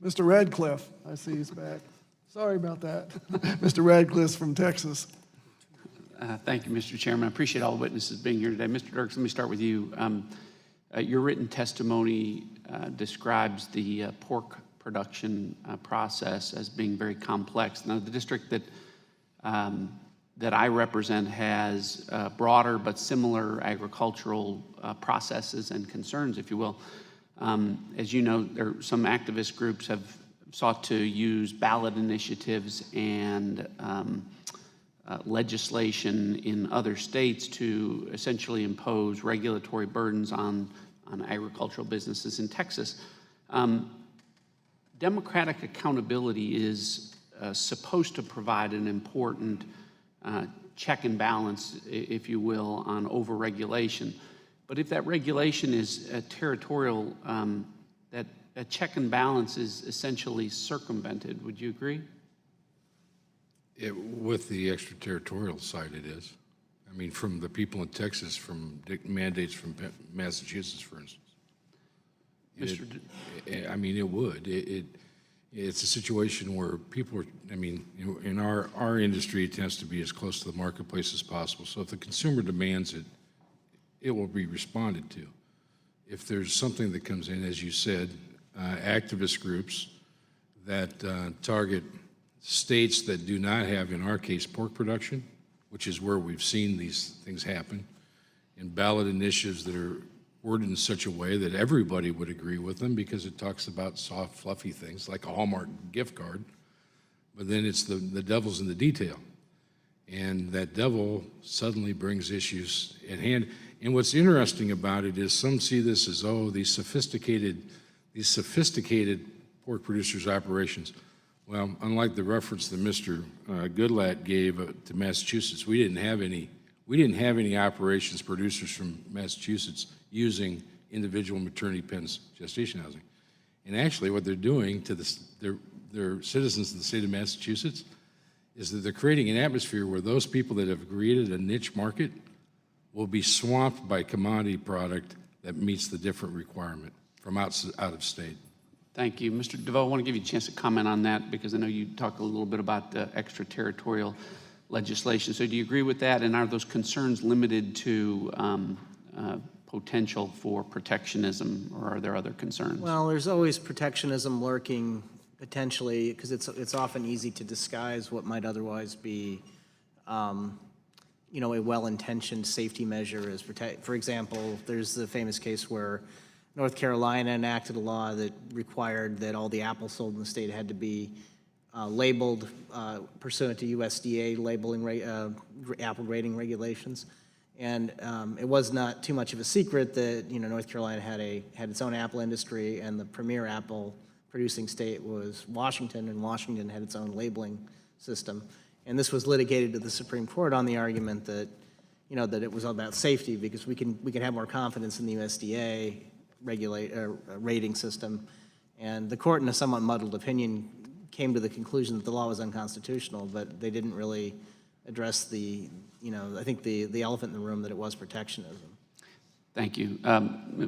Mr. Radcliffe. I see he's back. Sorry about that. Mr. Radcliffe from Texas. Thank you, Mr. Chairman. I appreciate all the witnesses being here today. Mr. Dirks, let me start with you. Your written testimony describes the pork production process as being very complex. Now, the district that I represent has broader but similar agricultural processes and concerns, if you will. As you know, some activist groups have sought to use ballot initiatives and legislation in other states to essentially impose regulatory burdens on agricultural businesses in Texas. Democratic accountability is supposed to provide an important check and balance, if you will, on overregulation. But if that regulation is territorial, that a check and balance is essentially circumvented. Would you agree? With the extraterritorial side, it is. I mean, from the people in Texas, from mandates from Massachusetts, for instance. I mean, it would. It's a situation where people are, I mean, in our industry, it tends to be as close to the marketplace as possible. So if the consumer demands it, it will be responded to. If there's something that comes in, as you said, activist groups that target states that do not have, in our case, pork production, which is where we've seen these things happen, and ballot initiatives that are worded in such a way that everybody would agree with them because it talks about soft, fluffy things like a Hallmark gift card, but then it's the devil's in the detail. And that devil suddenly brings issues at hand. And what's interesting about it is some see this as, oh, these sophisticated pork producers' operations. Well, unlike the reference that Mr. Goodlatte gave to Massachusetts, we didn't have any operations producers from Massachusetts using individual maternity pens, gestation housing. And actually what they're doing to their citizens in the state of Massachusetts is that they're creating an atmosphere where those people that have created a niche market will be swamped by commodity product that meets the different requirement from out of state. Thank you. Mr. DeVoe, I want to give you a chance to comment on that because I know you talked a little bit about the extraterritorial legislation. So do you agree with that? And are those concerns limited to potential for protectionism, or are there other concerns? Well, there's always protectionism lurking potentially because it's often easy to disguise what might otherwise be, a well-intentioned safety measure as for example, there's the famous case where North Carolina enacted a law that required that all the apples sold in the state had to be labeled pursuant to USDA labeling apple grading regulations. And it was not too much of a secret that North Carolina had its own apple industry, and the premier apple producing state was Washington, and Washington had its own labeling system. And this was litigated to the Supreme Court on the argument that that it was all about safety because we can have more confidence in the USDA rating system. And the court, in a somewhat muddled opinion, came to the conclusion that the law was unconstitutional, but they didn't really address I think the elephant in the room, that it was protectionism. Thank you.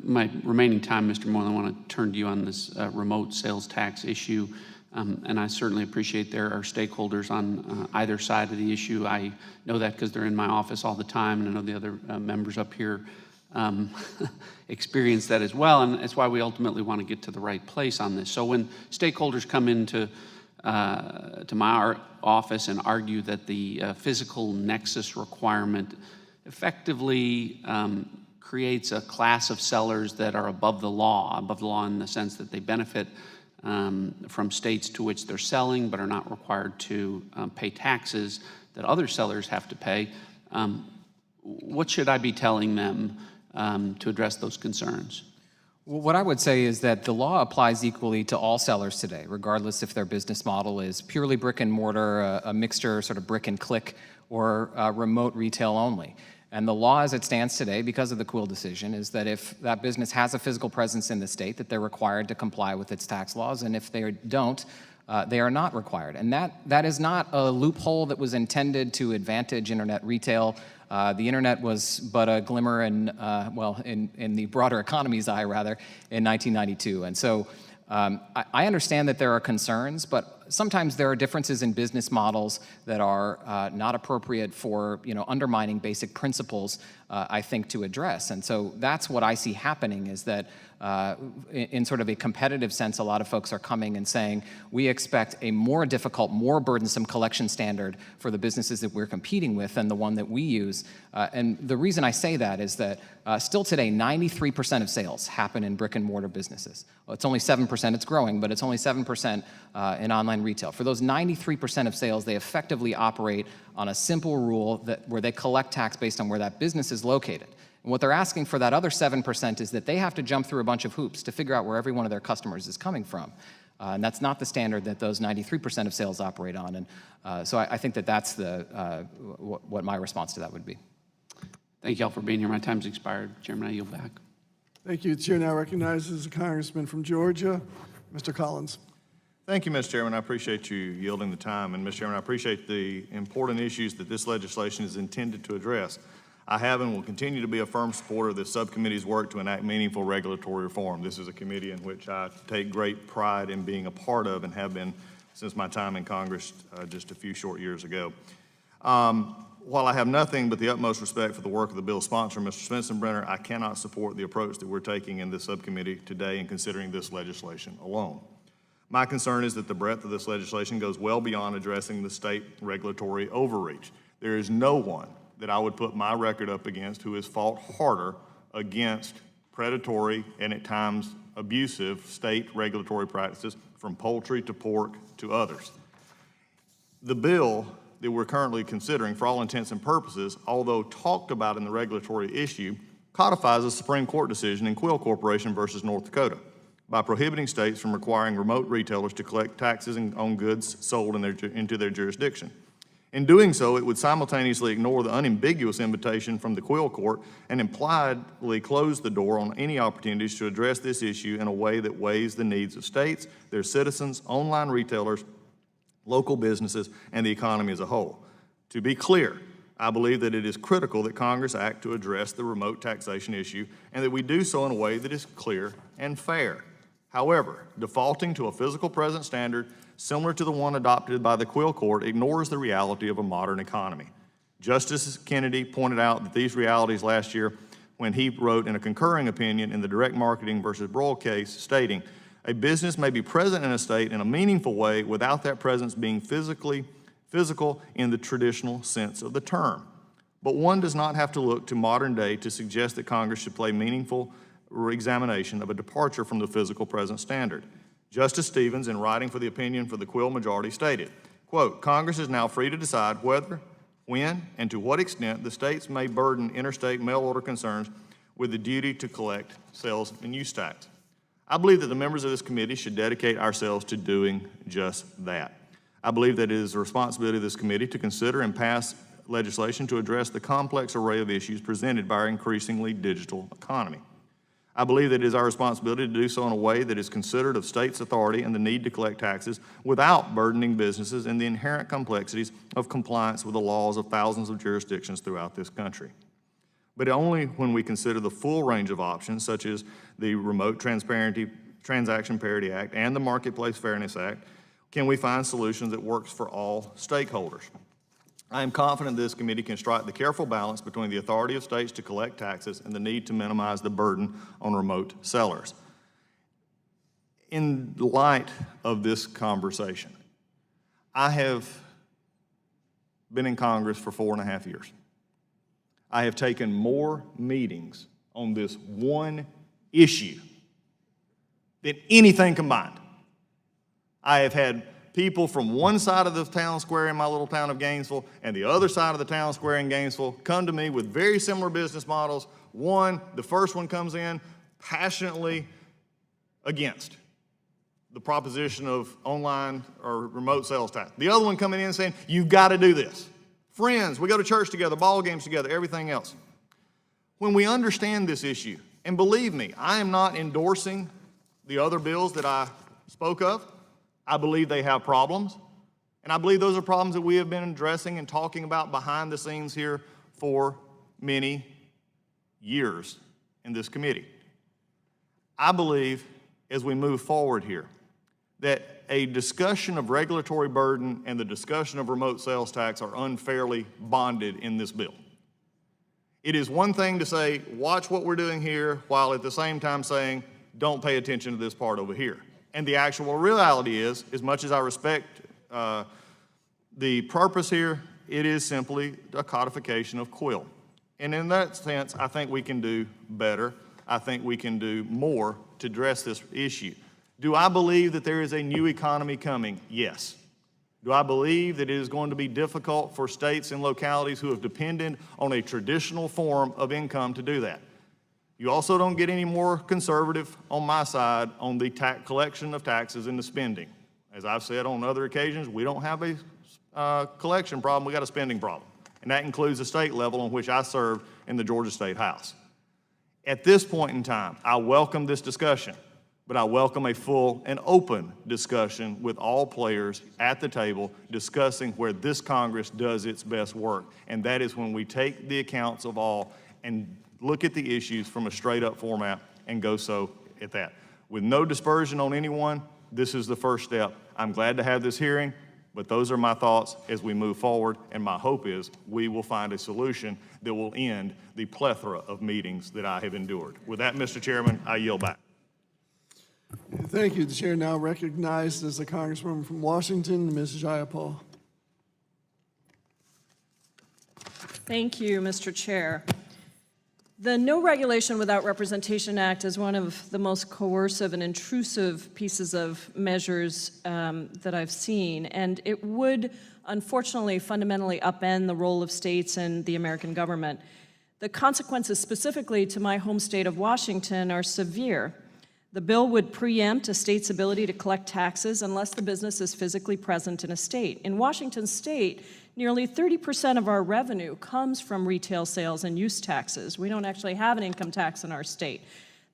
My remaining time, Mr. Moylan, I want to turn to you on this remote sales tax issue. And I certainly appreciate there are stakeholders on either side of the issue. I know that because they're in my office all the time, and I know the other members up here experience that as well, and that's why we ultimately want to get to the right place on this. So when stakeholders come into to my office and argue that the physical nexus requirement effectively creates a class of sellers that are above the law in the sense that they benefit from states to which they're selling but are not required to pay taxes that other sellers have to pay, what should I be telling them to address those concerns? Well, what I would say is that the law applies equally to all sellers today, regardless if their business model is purely brick and mortar, a mixture, sort of brick and click, or remote retail only. And the law as it stands today, because of the Quill decision, is that if that business has a physical presence in the state, that they're required to comply with its tax laws, and if they don't, they are not required. And that is not a loophole that was intended to advantage internet retail. The internet was but a glimmer in the broader economy's eye, rather, in 1992. And so I understand that there are concerns, but sometimes there are differences in business models that are not appropriate for undermining basic principles, I think, to address. And so that's what I see happening, is that in sort of a competitive sense, a lot of folks are coming and saying, we expect a more difficult, more burdensome collection standard for the businesses that we're competing with than the one that we use. And the reason I say that is that still today, 93% of sales happen in brick and mortar businesses. Well, it's only 7%, it's growing, but it's only 7% in online retail. For those 93% of sales, they effectively operate on a simple rule where they collect tax based on where that business is located. And what they're asking for that other 7% is that they have to jump through a bunch of hoops to figure out where every one of their customers is coming from. And that's not the standard that those 93% of sales operate on. And so I think that that's what my response to that would be. Thank you all for being here. My time's expired. Chairman, I yield back. Thank you. The chair now recognizes the congressman from Georgia, Mr. Collins. Thank you, Mr. Chairman. I appreciate you yielding the time. And, Mr. Chairman, I appreciate the important issues that this legislation is intended to address. I have and will continue to be a firm supporter of this subcommittee's work to enact meaningful regulatory reform. This is a committee in which I take great pride in being a part of and have been since my time in Congress just a few short years ago. While I have nothing but the utmost respect for the work of the bill sponsor, Mr. Spencer-Brenner, I cannot support the approach that we're taking in this subcommittee today in considering this legislation alone. My concern is that the breadth of this legislation goes well beyond addressing the state regulatory overreach. There is no one that I would put my record up against who has fought harder against predatory, and at times abusive state regulatory practices from poultry to pork to others. The bill that we're currently considering, for all intents and purposes, although talked about in the regulatory issue, codifies a Supreme Court decision in Quill Corporation versus North Dakota by prohibiting states from requiring remote retailers to collect taxes on goods sold into their jurisdiction. In doing so, it would simultaneously ignore the unambiguous invitation from the Quill Court and impliedly close the door on any opportunities to address this issue in a way that weighs the needs of states, their citizens, online retailers, local businesses, and the economy as a whole. To be clear, I believe that it is critical that Congress act to address the remote taxation issue and that we do so in a way that is clear and fair. However, defaulting to a physical presence standard similar to the one adopted by the Quill Court ignores the reality of a modern economy. Justice Kennedy pointed out that these realities last year when he wrote in a concurring opinion in the direct marketing versus broil case, stating, "A business may be present in a state in a meaningful way without that presence being physical in the traditional sense of the term. But one does not have to look to modern day to suggest that Congress should play meaningful examination of a departure from the physical presence standard." Justice Stevens, in writing for the opinion for the Quill majority, stated, quote, "Congress is now free to decide whether, when, and to what extent the states may burden interstate mail order concerns with the duty to collect sales and use tax." I believe that the members of this committee should dedicate ourselves to doing just that. I believe that it is the responsibility of this committee to consider and pass legislation to address the complex array of issues presented by our increasingly digital economy. I believe that it is our responsibility to do so in a way that is considerate of states' authority and the need to collect taxes without burdening businesses and the inherent complexities of compliance with the laws of thousands of jurisdictions throughout this country. But only when we consider the full range of options, such as the Remote Transaction Parity Act and the Marketplace Fairness Act, can we find solutions that works for all stakeholders. I am confident this committee can strike the careful balance between the authority of states to collect taxes and the need to minimize the burden on remote sellers. In light of this conversation, I have been in Congress for 4.5 years. I have taken more meetings on this one issue than anything combined. I have had people from one side of the town square in my little town of Gainesville and the other side of the town square in Gainesville come to me with very similar business models. The first one comes in passionately against the proposition of online or remote sales tax. The other one coming in saying, you've got to do this. Friends, we go to church together, ball games together, everything else. When we understand this issue, and believe me, I am not endorsing the other bills that I spoke of. I believe they have problems, and I believe those are problems that we have been addressing and talking about behind the scenes here for many years in this committee. I believe as we move forward here that a discussion of regulatory burden and the discussion of remote sales tax are unfairly bonded in this bill. It is one thing to say, watch what we're doing here, while at the same time saying, don't pay attention to this part over here. And the actual reality is, as much as I respect the purpose here, it is simply a codification of Quill. And in that sense, I think we can do better. I think we can do more to address this issue. Do I believe that there is a new economy coming? Yes. Do I believe that it is going to be difficult for states and localities who have depended on a traditional form of income to do that? You also don't get any more conservative on my side on the collection of taxes and the spending. As I've said on other occasions, we don't have a collection problem, we got a spending problem. And that includes the state level on which I served in the Georgia State House. At this point in time, I welcome this discussion, but I welcome a full and open discussion with all players at the table discussing where this Congress does its best work. And that is when we take the accounts of all and look at the issues from a straight-up format and go so at that. With no dispersion on anyone, this is the first step. I'm glad to have this hearing, but those are my thoughts as we move forward, and my hope is we will find a solution that will end the plethora of meetings that I have endured. With that, Mr. Chairman, I yield back. Thank you. The chair now recognizes the Congresswoman from Washington, Ms. Jayapal. Thank you, Mr. Chair. The No Regulation Without Representation Act is one of the most coercive and intrusive pieces of measures that I've seen, and it would unfortunately fundamentally upend the role of states and the American government. The consequences specifically to my home state of Washington are severe. The bill would preempt a state's ability to collect taxes unless the business is physically present in a state. In Washington state, nearly 30% of our revenue comes from retail sales and use taxes. We don't actually have an income tax in our state.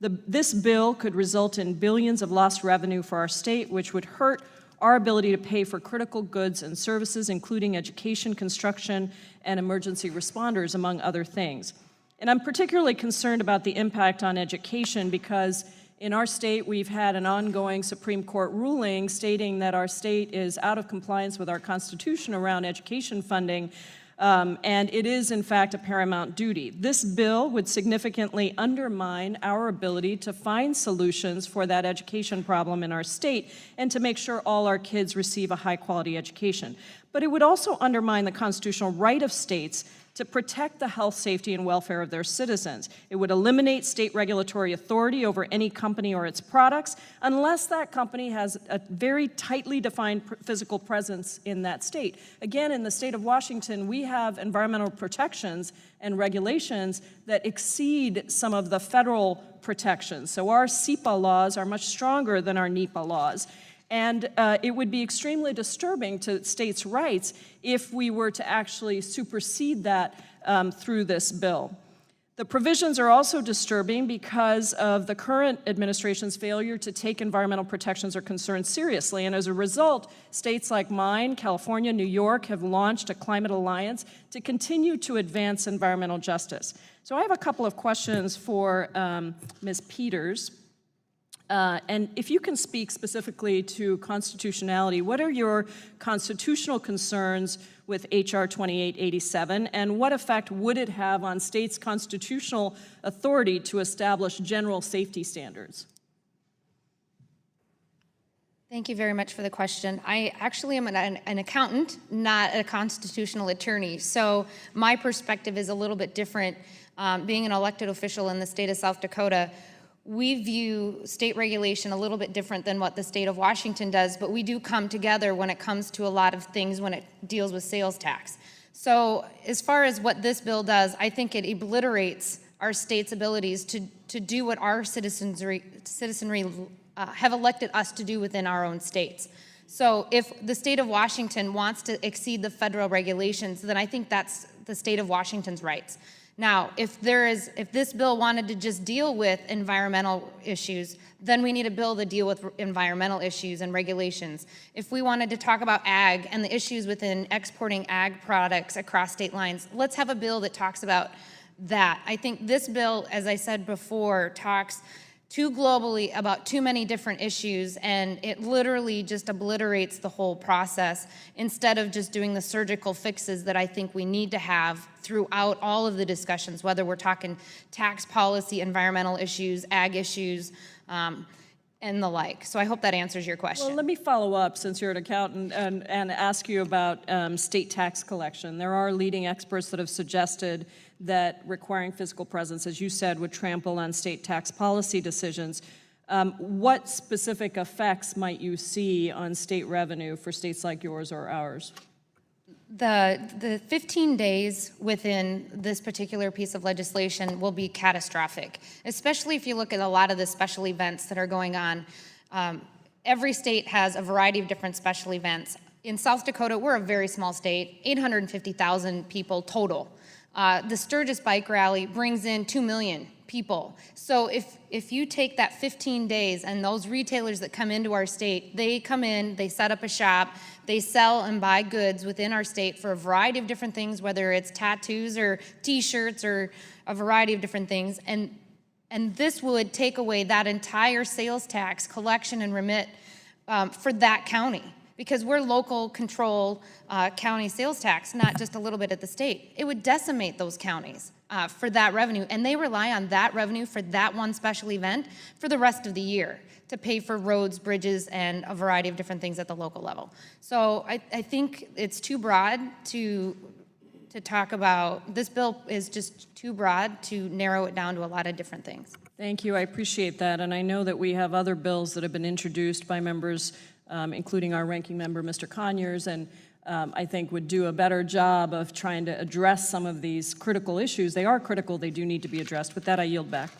This bill could result in billions of lost revenue for our state, which would hurt our ability to pay for critical goods and services, including education, construction, and emergency responders, among other things. And I'm particularly concerned about the impact on education because in our state, we've had an ongoing Supreme Court ruling stating that our state is out of compliance with our Constitution around education funding, and it is, in fact, a paramount duty. This bill would significantly undermine our ability to find solutions for that education problem in our state and to make sure all our kids receive a high-quality education. But it would also undermine the constitutional right of states to protect the health, safety, and welfare of their citizens. It would eliminate state regulatory authority over any company or its products unless that company has a very tightly defined physical presence in that state. Again, in the state of Washington, we have environmental protections and regulations that exceed some of the federal protections. So our SEPA laws are much stronger than our NEPA laws. And it would be extremely disturbing to states' rights if we were to actually supersede that through this bill. The provisions are also disturbing because of the current administration's failure to take environmental protections or concerns seriously. And as a result, states like mine, California, New York, have launched a climate alliance to continue to advance environmental justice. So I have a couple of questions for Ms. Peters. And if you can speak specifically to constitutionality, what are your constitutional concerns with H.R. 2887, and what effect would it have on states' constitutional authority to establish general safety standards? Thank you very much for the question. I actually am an accountant, not a constitutional attorney, so my perspective is a little bit different. Being an elected official in the state of South Dakota, we view state regulation a little bit different than what the state of Washington does, but we do come together when it comes to a lot of things when it deals with sales tax. So as far as what this bill does, I think it obliterates our state's abilities to do what our citizenry have elected us to do within our own states. So if the state of Washington wants to exceed the federal regulations, then I think that's the state of Washington's rights. Now, if this bill wanted to just deal with environmental issues, then we need a bill to deal with environmental issues and regulations. If we wanted to talk about ag and the issues within exporting ag products across state lines, let's have a bill that talks about that. I think this bill, as I said before, talks too globally about too many different issues, and it literally just obliterates the whole process instead of just doing the surgical fixes that I think we need to have throughout all of the discussions, whether we're talking tax policy, environmental issues, ag issues, and the like. So I hope that answers your question. Well, let me follow up, since you're an accountant, and ask you about state tax collection. There are leading experts that have suggested that requiring physical presence, as you said, would trample on state tax policy decisions. What specific effects might you see on state revenue for states like yours or ours? The 15 days within this particular piece of legislation will be catastrophic, especially if you look at a lot of the special events that are going on. Every state has a variety of different special events. In South Dakota, we're a very small state, 850,000 people total. The Sturgis Bike Rally brings in 2 million people. So if you take that 15 days and those retailers that come into our state, they come in, they set up a shop, they sell and buy goods within our state for a variety of different things, whether it's tattoos or t-shirts or a variety of different things. And this would take away that entire sales tax collection and remit for that county, because we're local control county sales tax, not just a little bit at the state. It would decimate those counties for that revenue, and they rely on that revenue for that one special event for the rest of the year to pay for roads, bridges, and a variety of different things at the local level. So I think it's too broad to to talk about, this bill is just too broad to narrow it down to a lot of different things. Thank you, I appreciate that, and I know that we have other bills that have been introduced by members, including our ranking member, Mr. Conyers, and I think would do a better job of trying to address some of these critical issues. They are critical, they do need to be addressed. With that, I yield back.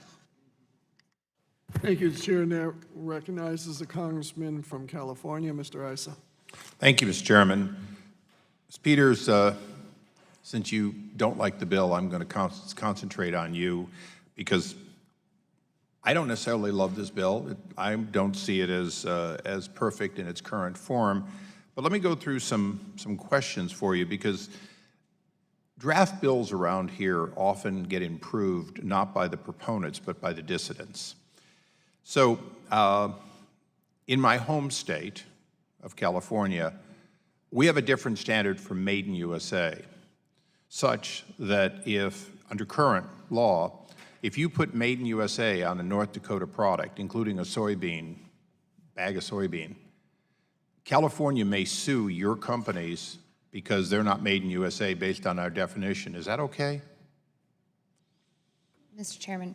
Thank you. The chair now recognizes the congressman from California, Mr. Issa. Thank you, Mr. Chairman. Ms. Peters, since you don't like the bill, I'm going to concentrate on you because I don't necessarily love this bill. I don't see it as perfect in its current form. But let me go through some questions for you, because draft bills around here often get improved not by the proponents but by the dissidents. So in my home state of California, we have a different standard for Made in USA, such that if, under current law, if you put Made in USA on a North Dakota product, including a soybean, bag of soybean, California may sue your companies because they're not made in USA based on our definition. Is that okay? Mr. Chairman,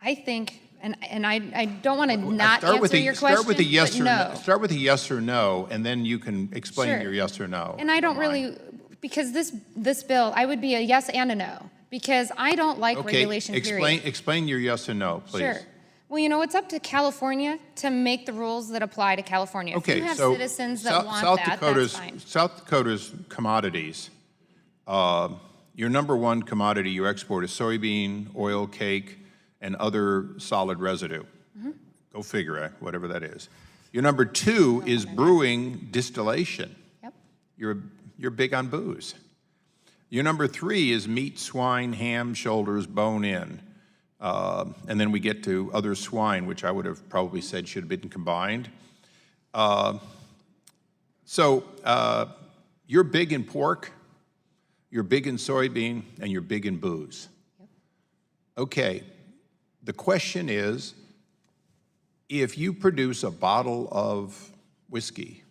I think, and I don't want to not answer your question, Start with a yes but or no. Start with a yes or no, and then you can explain Sure. your yes or no. And I don't really, because this bill, I would be a yes and a no, because I don't like regulation, period. Explain your yes or no, please. Sure. Well, you know, it's up to California to make the rules that apply to California. If you have citizens that want that, that's fine. South Dakota's commodities, your number one commodity you export is soybean, oil, cake, and other solid residue. Go figure, whatever that is. Your number two is brewing distillation. Yep. You're big on booze. Your number three is meat, swine, ham, shoulders, bone in. And then we get to other swine, which I would have probably said should have been combined. So you're big in pork, you're big in soybean, and you're big in booze. Yep. Okay, the question is, if you produce a bottle of whiskey,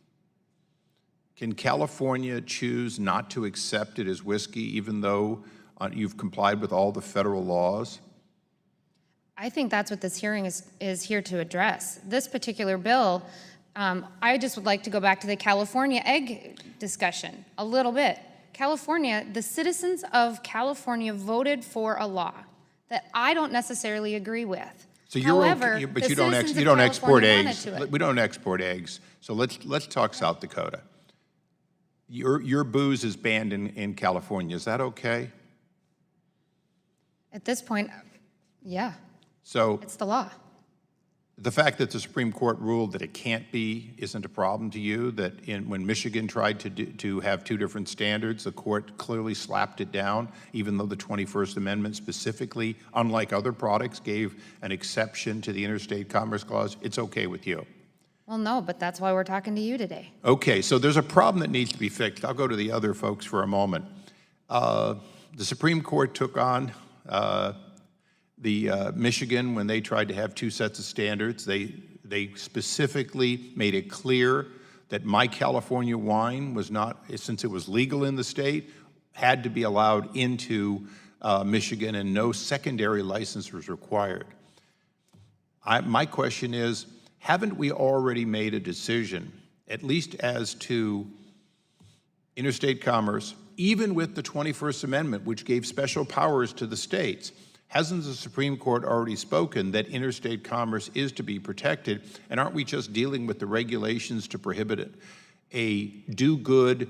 can California choose not to accept it as whiskey even though you've complied with all the federal laws? I think that's what this hearing is here to address. This particular bill, I just would like to go back to the California egg discussion a little bit. California, the citizens of California voted for a law that I don't necessarily agree with. So you're However, okay, but the you don't citizens of export California eggs. wanted to. We don't export eggs. So let's talk South Dakota. Your booze is banned in California. Is that okay? At this point, yeah, So it's the law. the fact that the Supreme Court ruled that it can't be isn't a problem to you, that when Michigan tried to have two different standards, the court clearly slapped it down, even though the 21st Amendment specifically, unlike other products, gave an exception to the Interstate Commerce Clause. It's okay with you. Well, no, but that's why we're talking to you today. Okay, so there's a problem that needs to be fixed. I'll go to the other folks for a moment. The Supreme Court took on Michigan when they tried to have two sets of standards. They specifically made it clear that my California wine was not, since it was legal in the state, had to be allowed into Michigan, and no secondary license was required. My question is, haven't we already made a decision, at least as to interstate commerce, even with the 21st Amendment, which gave special powers to the states? Hasn't the Supreme Court already spoken that interstate commerce is to be protected? And aren't we just dealing with the regulations to prohibit it? A do-good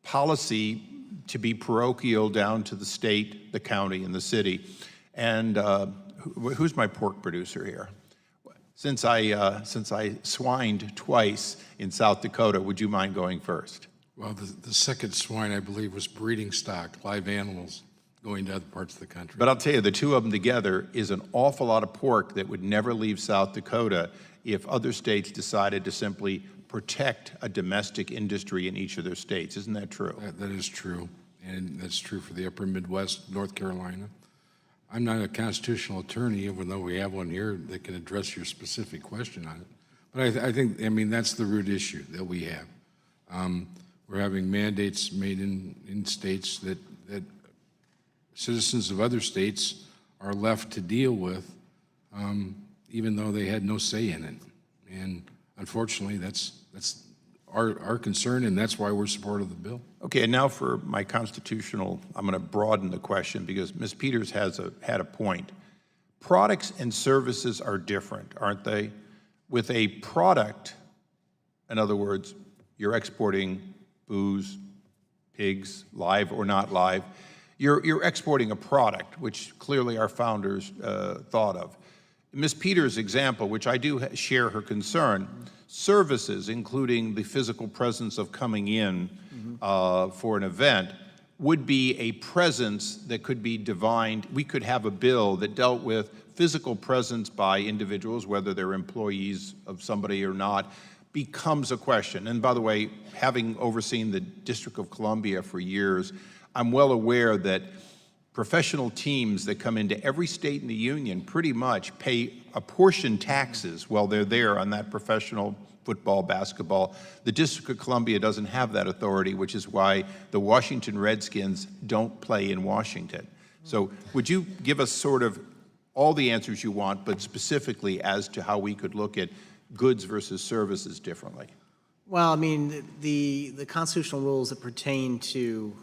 policy to be parochial down to the state, the county, and the city. And who's my pork producer here? Since I swined twice in South Dakota, would you mind going first? Well, the second swine, I believe, was breeding stock, live animals going to other parts of the country. But I'll tell you, the two of them together is an awful lot of pork that would never leave South Dakota if other states decided to simply protect a domestic industry in each of their states. Isn't that true? That is true, and that's true for the upper Midwest, North Carolina. I'm not a constitutional attorney, even though we have one here that can address your specific question on it. But I think, that's the root issue that we have. We're having mandates made in states that citizens of other states are left to deal with, even though they had no say in it. And unfortunately, that's our concern, and that's why we're supportive of the bill. Okay, and now for my constitutional, I'm going to broaden the question because Ms. Peters had a point. Products and services are different, aren't they? With a product, in other words, you're exporting booze, pigs, live or not live, you're exporting a product, which clearly our founders thought of. Ms. Peters' example, which I do share her concern, services, including the physical presence of coming in for an event, would be a presence that could be divined. We could have a bill that dealt with physical presence by individuals, whether they're employees of somebody or not, becomes a question. And by the way, having overseen the District of Columbia for years, I'm well aware that professional teams that come into every state in the union pretty much pay apportioned taxes while they're there on that professional football, basketball. The District of Columbia doesn't have that authority, which is why the Washington Redskins don't play in Washington. So would you give us sort of all the answers you want, but specifically as to how we could look at goods versus services differently? Well, I mean, the constitutional rules that pertain to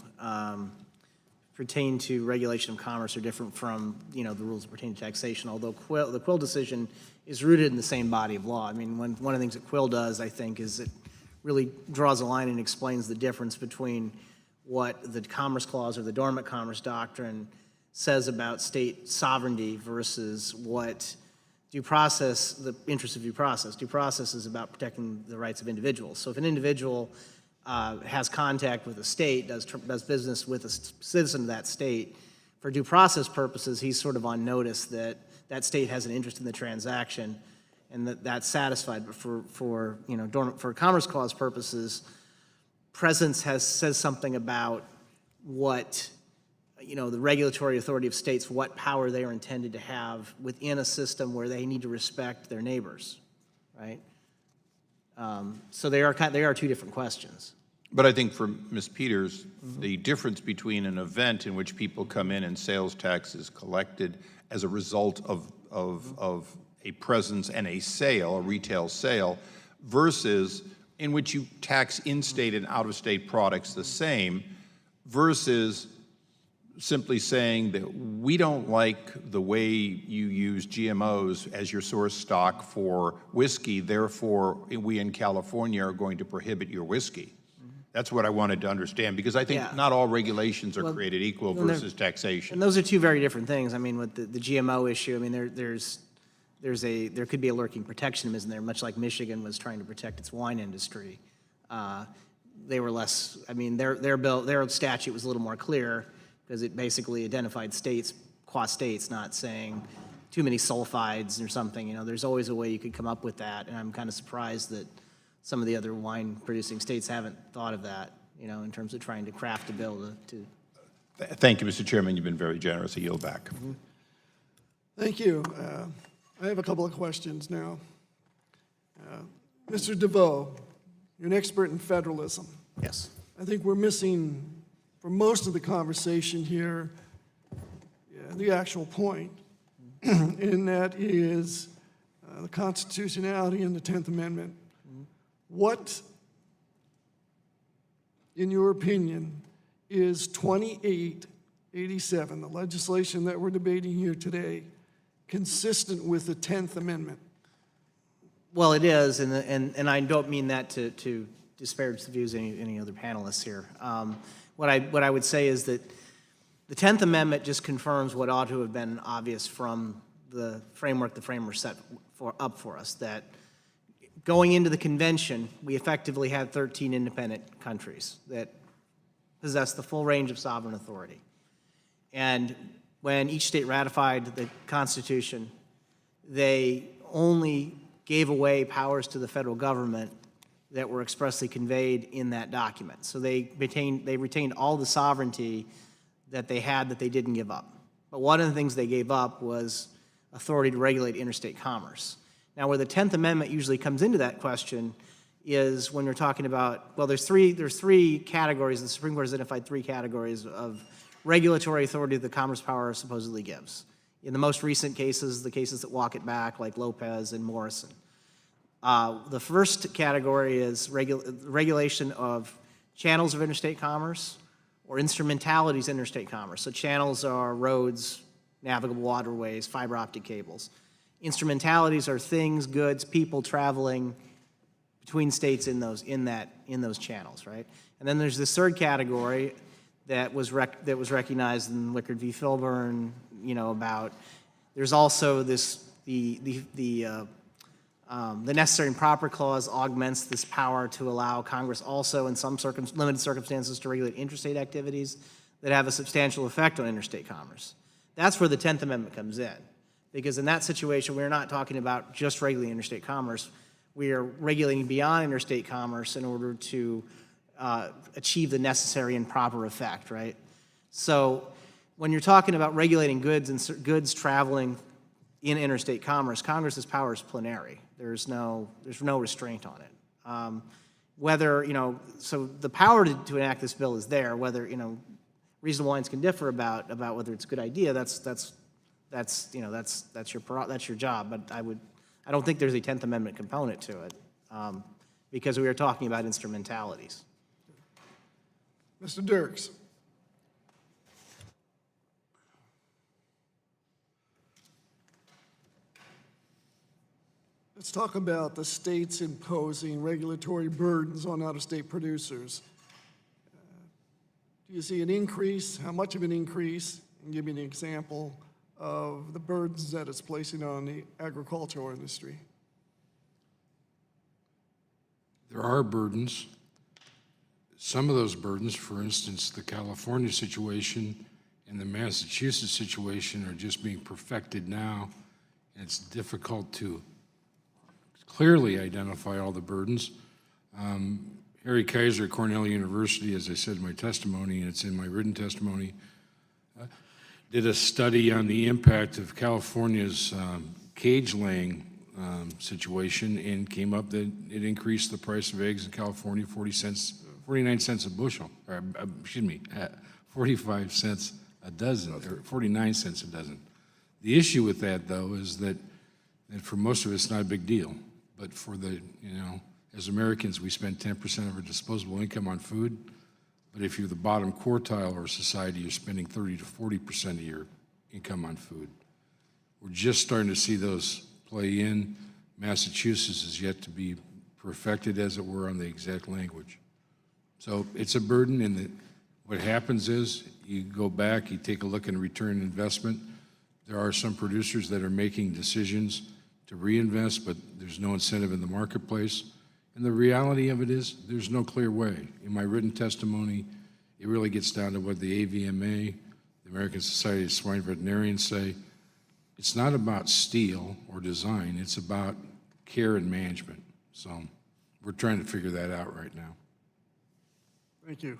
regulation of commerce are different from, the rules that pertain to taxation, although the Quill decision is rooted in the same body of law. I mean, one of the things that Quill does, I think, is it really draws a line and explains the difference between what the Commerce Clause or the Dormant Commerce Doctrine says about state sovereignty versus what due process, the interest of due process. Due process is about protecting the rights of individuals. So if an individual has contact with a state, does business with a citizen of that state, for due process purposes, he's sort of on notice that that state has an interest in the transaction and that's satisfied. But for Commerce Clause purposes, presence says something about what, the regulatory authority of states, what power they are intended to have within a system where they need to respect their neighbors, right? So they are two different questions. But I think for Ms. Peters, the difference between an event in which people come in and sales tax is collected as a result of a presence and a sale, a retail sale, versus in which you tax in-state and out-of-state products the same, versus simply saying that we don't like the way you use GMOs as your source stock for whiskey, therefore we in California are going to prohibit your whiskey. That's what I wanted to understand, because I think not all regulations are created equal versus taxation. And those are two very different things. I mean, with the GMO issue, I mean, there could be a lurking protectionism there, much like Michigan was trying to protect its wine industry. They were less, I mean, their statute was a little more clear because it basically identified states, qua states, not saying too many sulfides or something. There's always a way you could come up with that, and I'm kind of surprised that some of the other wine-producing states haven't thought of that, in terms of trying to craft a bill to. Thank you, Mr. Chairman. You've been very generous. I yield back. Thank you. I have a couple of questions now. Mr. DeVoe, you're an expert in federalism. Yes. I think we're missing, for most of the conversation here, the actual point, and that is the constitutionality and the 10th Amendment. What, in your opinion, is 2887, the legislation that we're debating here today, consistent with the 10th Amendment? Well, it is, and I don't mean that to disparage the views of any other panelists here. What I would say is that the 10th Amendment just confirms what ought to have been obvious from the framework the framers set up for us, that going into the convention, we effectively had 13 independent countries that possess the full range of sovereign authority. And when each state ratified the Constitution, they only gave away powers to the federal government that were expressly conveyed in that document. So they retained all the sovereignty that they had that they didn't give up. But one of the things they gave up was authority to regulate interstate commerce. Now, where the 10th Amendment usually comes into that question is when you're talking about, well, there's three categories. The Supreme Court has identified three categories of regulatory authority that the Commerce Power supposedly gives. In the most recent cases, the cases that walk it back, like Lopez and Morrison. The first category is regulation of channels of interstate commerce or instrumentalities of interstate commerce. So channels are roads, navigable waterways, fiber optic cables. Instrumentalities are things, goods, people traveling between states in those channels, right? And then there's this third category that was recognized in Lickard v. Filburn, about. There's also this the necessary and proper clause augments this power to allow Congress also in some limited circumstances to regulate interstate activities that have a substantial effect on interstate commerce. That's where the 10th Amendment comes in, because in that situation, we're not talking about just regulating interstate commerce. We are regulating beyond interstate commerce in order to achieve the necessary and proper effect, right? So when you're talking about regulating goods and goods traveling in interstate commerce, Congress's power is plenary. There's no restraint on it. So the power to enact this bill is there. Whether reasonable minds can differ about whether it's a good idea. That's your job. But I don't think there's a 10th Amendment component to it, because we are talking about instrumentalities. Mr. Dirks. Let's talk about the states imposing regulatory burdens on out-of-state producers. Do you see an increase? How much of an increase? And give me an example of the burdens that it's placing on the agricultural industry. There are burdens. Some of those burdens, for instance, the California situation and the Massachusetts situation, are just being perfected now. And it's difficult to clearly identify all the burdens. Harry Kaiser at Cornell University, as I said in my testimony, and it's in my written testimony, did a study on the impact of California's cage laying situation, and came up that it increased the price of eggs in California 49 cents a bushel, or 45 cents a dozen, or 49 cents a dozen. The issue with that, though, is that for most of us, it's not a big deal. But for as Americans, we spend 10% of our disposable income on food. But if you're the bottom quartile of our society, you're spending 30 to 40% of your income on food. We're just starting to see those play in. Massachusetts is yet to be perfected, as it were, on the exact language. So it's a burden, and what happens is you go back, you take a look at return on investment. There are some producers that are making decisions to reinvest, but there's no incentive in the marketplace. And the reality of it is there's no clear way. In my written testimony, it really gets down to what the AVMA, the American Society of Swine Veterinarians, say. It's not about steel or design, it's about care and management. So we're trying to figure that out right now. Thank you.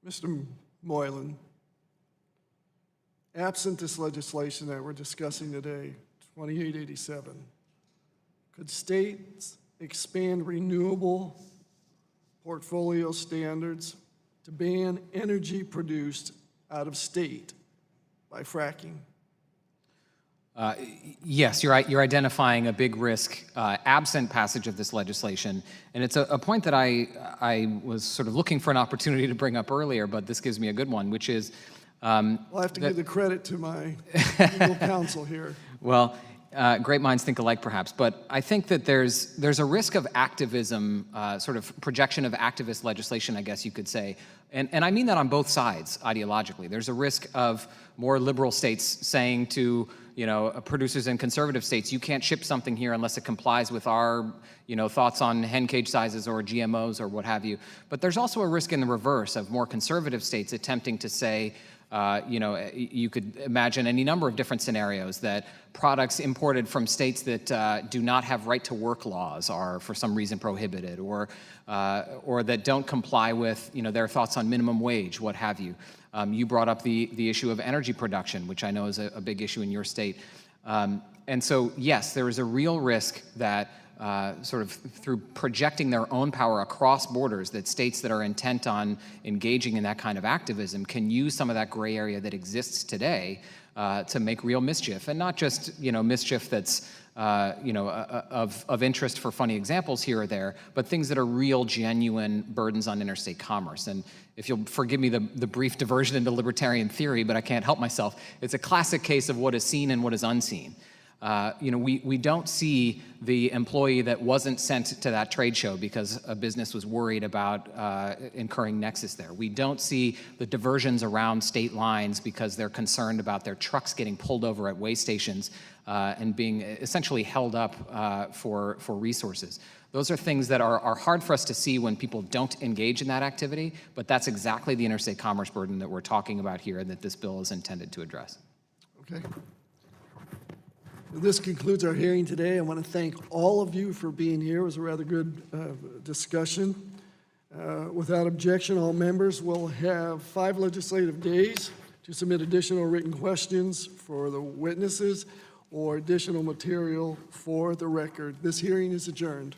Mr. Moylan, absent this legislation that we're discussing today, 2887, could states expand renewable portfolio standards to ban energy produced out of state by fracking? Yes, you're identifying a big risk absent passage of this legislation. And it's a point that I was sort of looking for an opportunity to bring up earlier, but this gives me a good one, which is... well, I have to give the credit to my legal counsel here. Well, great minds think alike, perhaps, but I think that there's a risk of activism, sort of projection of activist legislation, I guess you could say. And I mean that on both sides, ideologically. There's a risk of more liberal states saying to producers in conservative states, you can't ship something here unless it complies with our thoughts on hen cage sizes or GMOs or what have you. But there's also a risk in the reverse of more conservative states attempting to say, you could imagine any number of different scenarios that products imported from states that do not have right-to-work laws are for some reason prohibited, or that don't comply with their thoughts on minimum wage, what have you. You brought up the issue of energy production, which I know is a big issue in your state. And so, yes, there is a real risk that sort of through projecting their own power across borders, that states that are intent on engaging in that kind of activism can use some of that gray area that exists today to make real mischief, and not just mischief that's of interest for funny examples here or there, but things that are real, genuine burdens on interstate commerce. And if you'll forgive me the brief diversion into libertarian theory, but I can't help myself, it's a classic case of what is seen and what is unseen. We don't see the employee that wasn't sent to that trade show because a business was worried about incurring nexus there. We don't see the diversions around state lines because they're concerned about their trucks getting pulled over at way stations and being essentially held up for resources. Those are things that are hard for us to see when people don't engage in that activity, but that's exactly the interstate commerce burden that we're talking about here and that this bill is intended to address. Okay. This concludes our hearing today. I want to thank all of you for being here. It was a rather good discussion. Without objection, all members will have 5 legislative days to submit additional written questions for the witnesses or additional material for the record. This hearing is adjourned.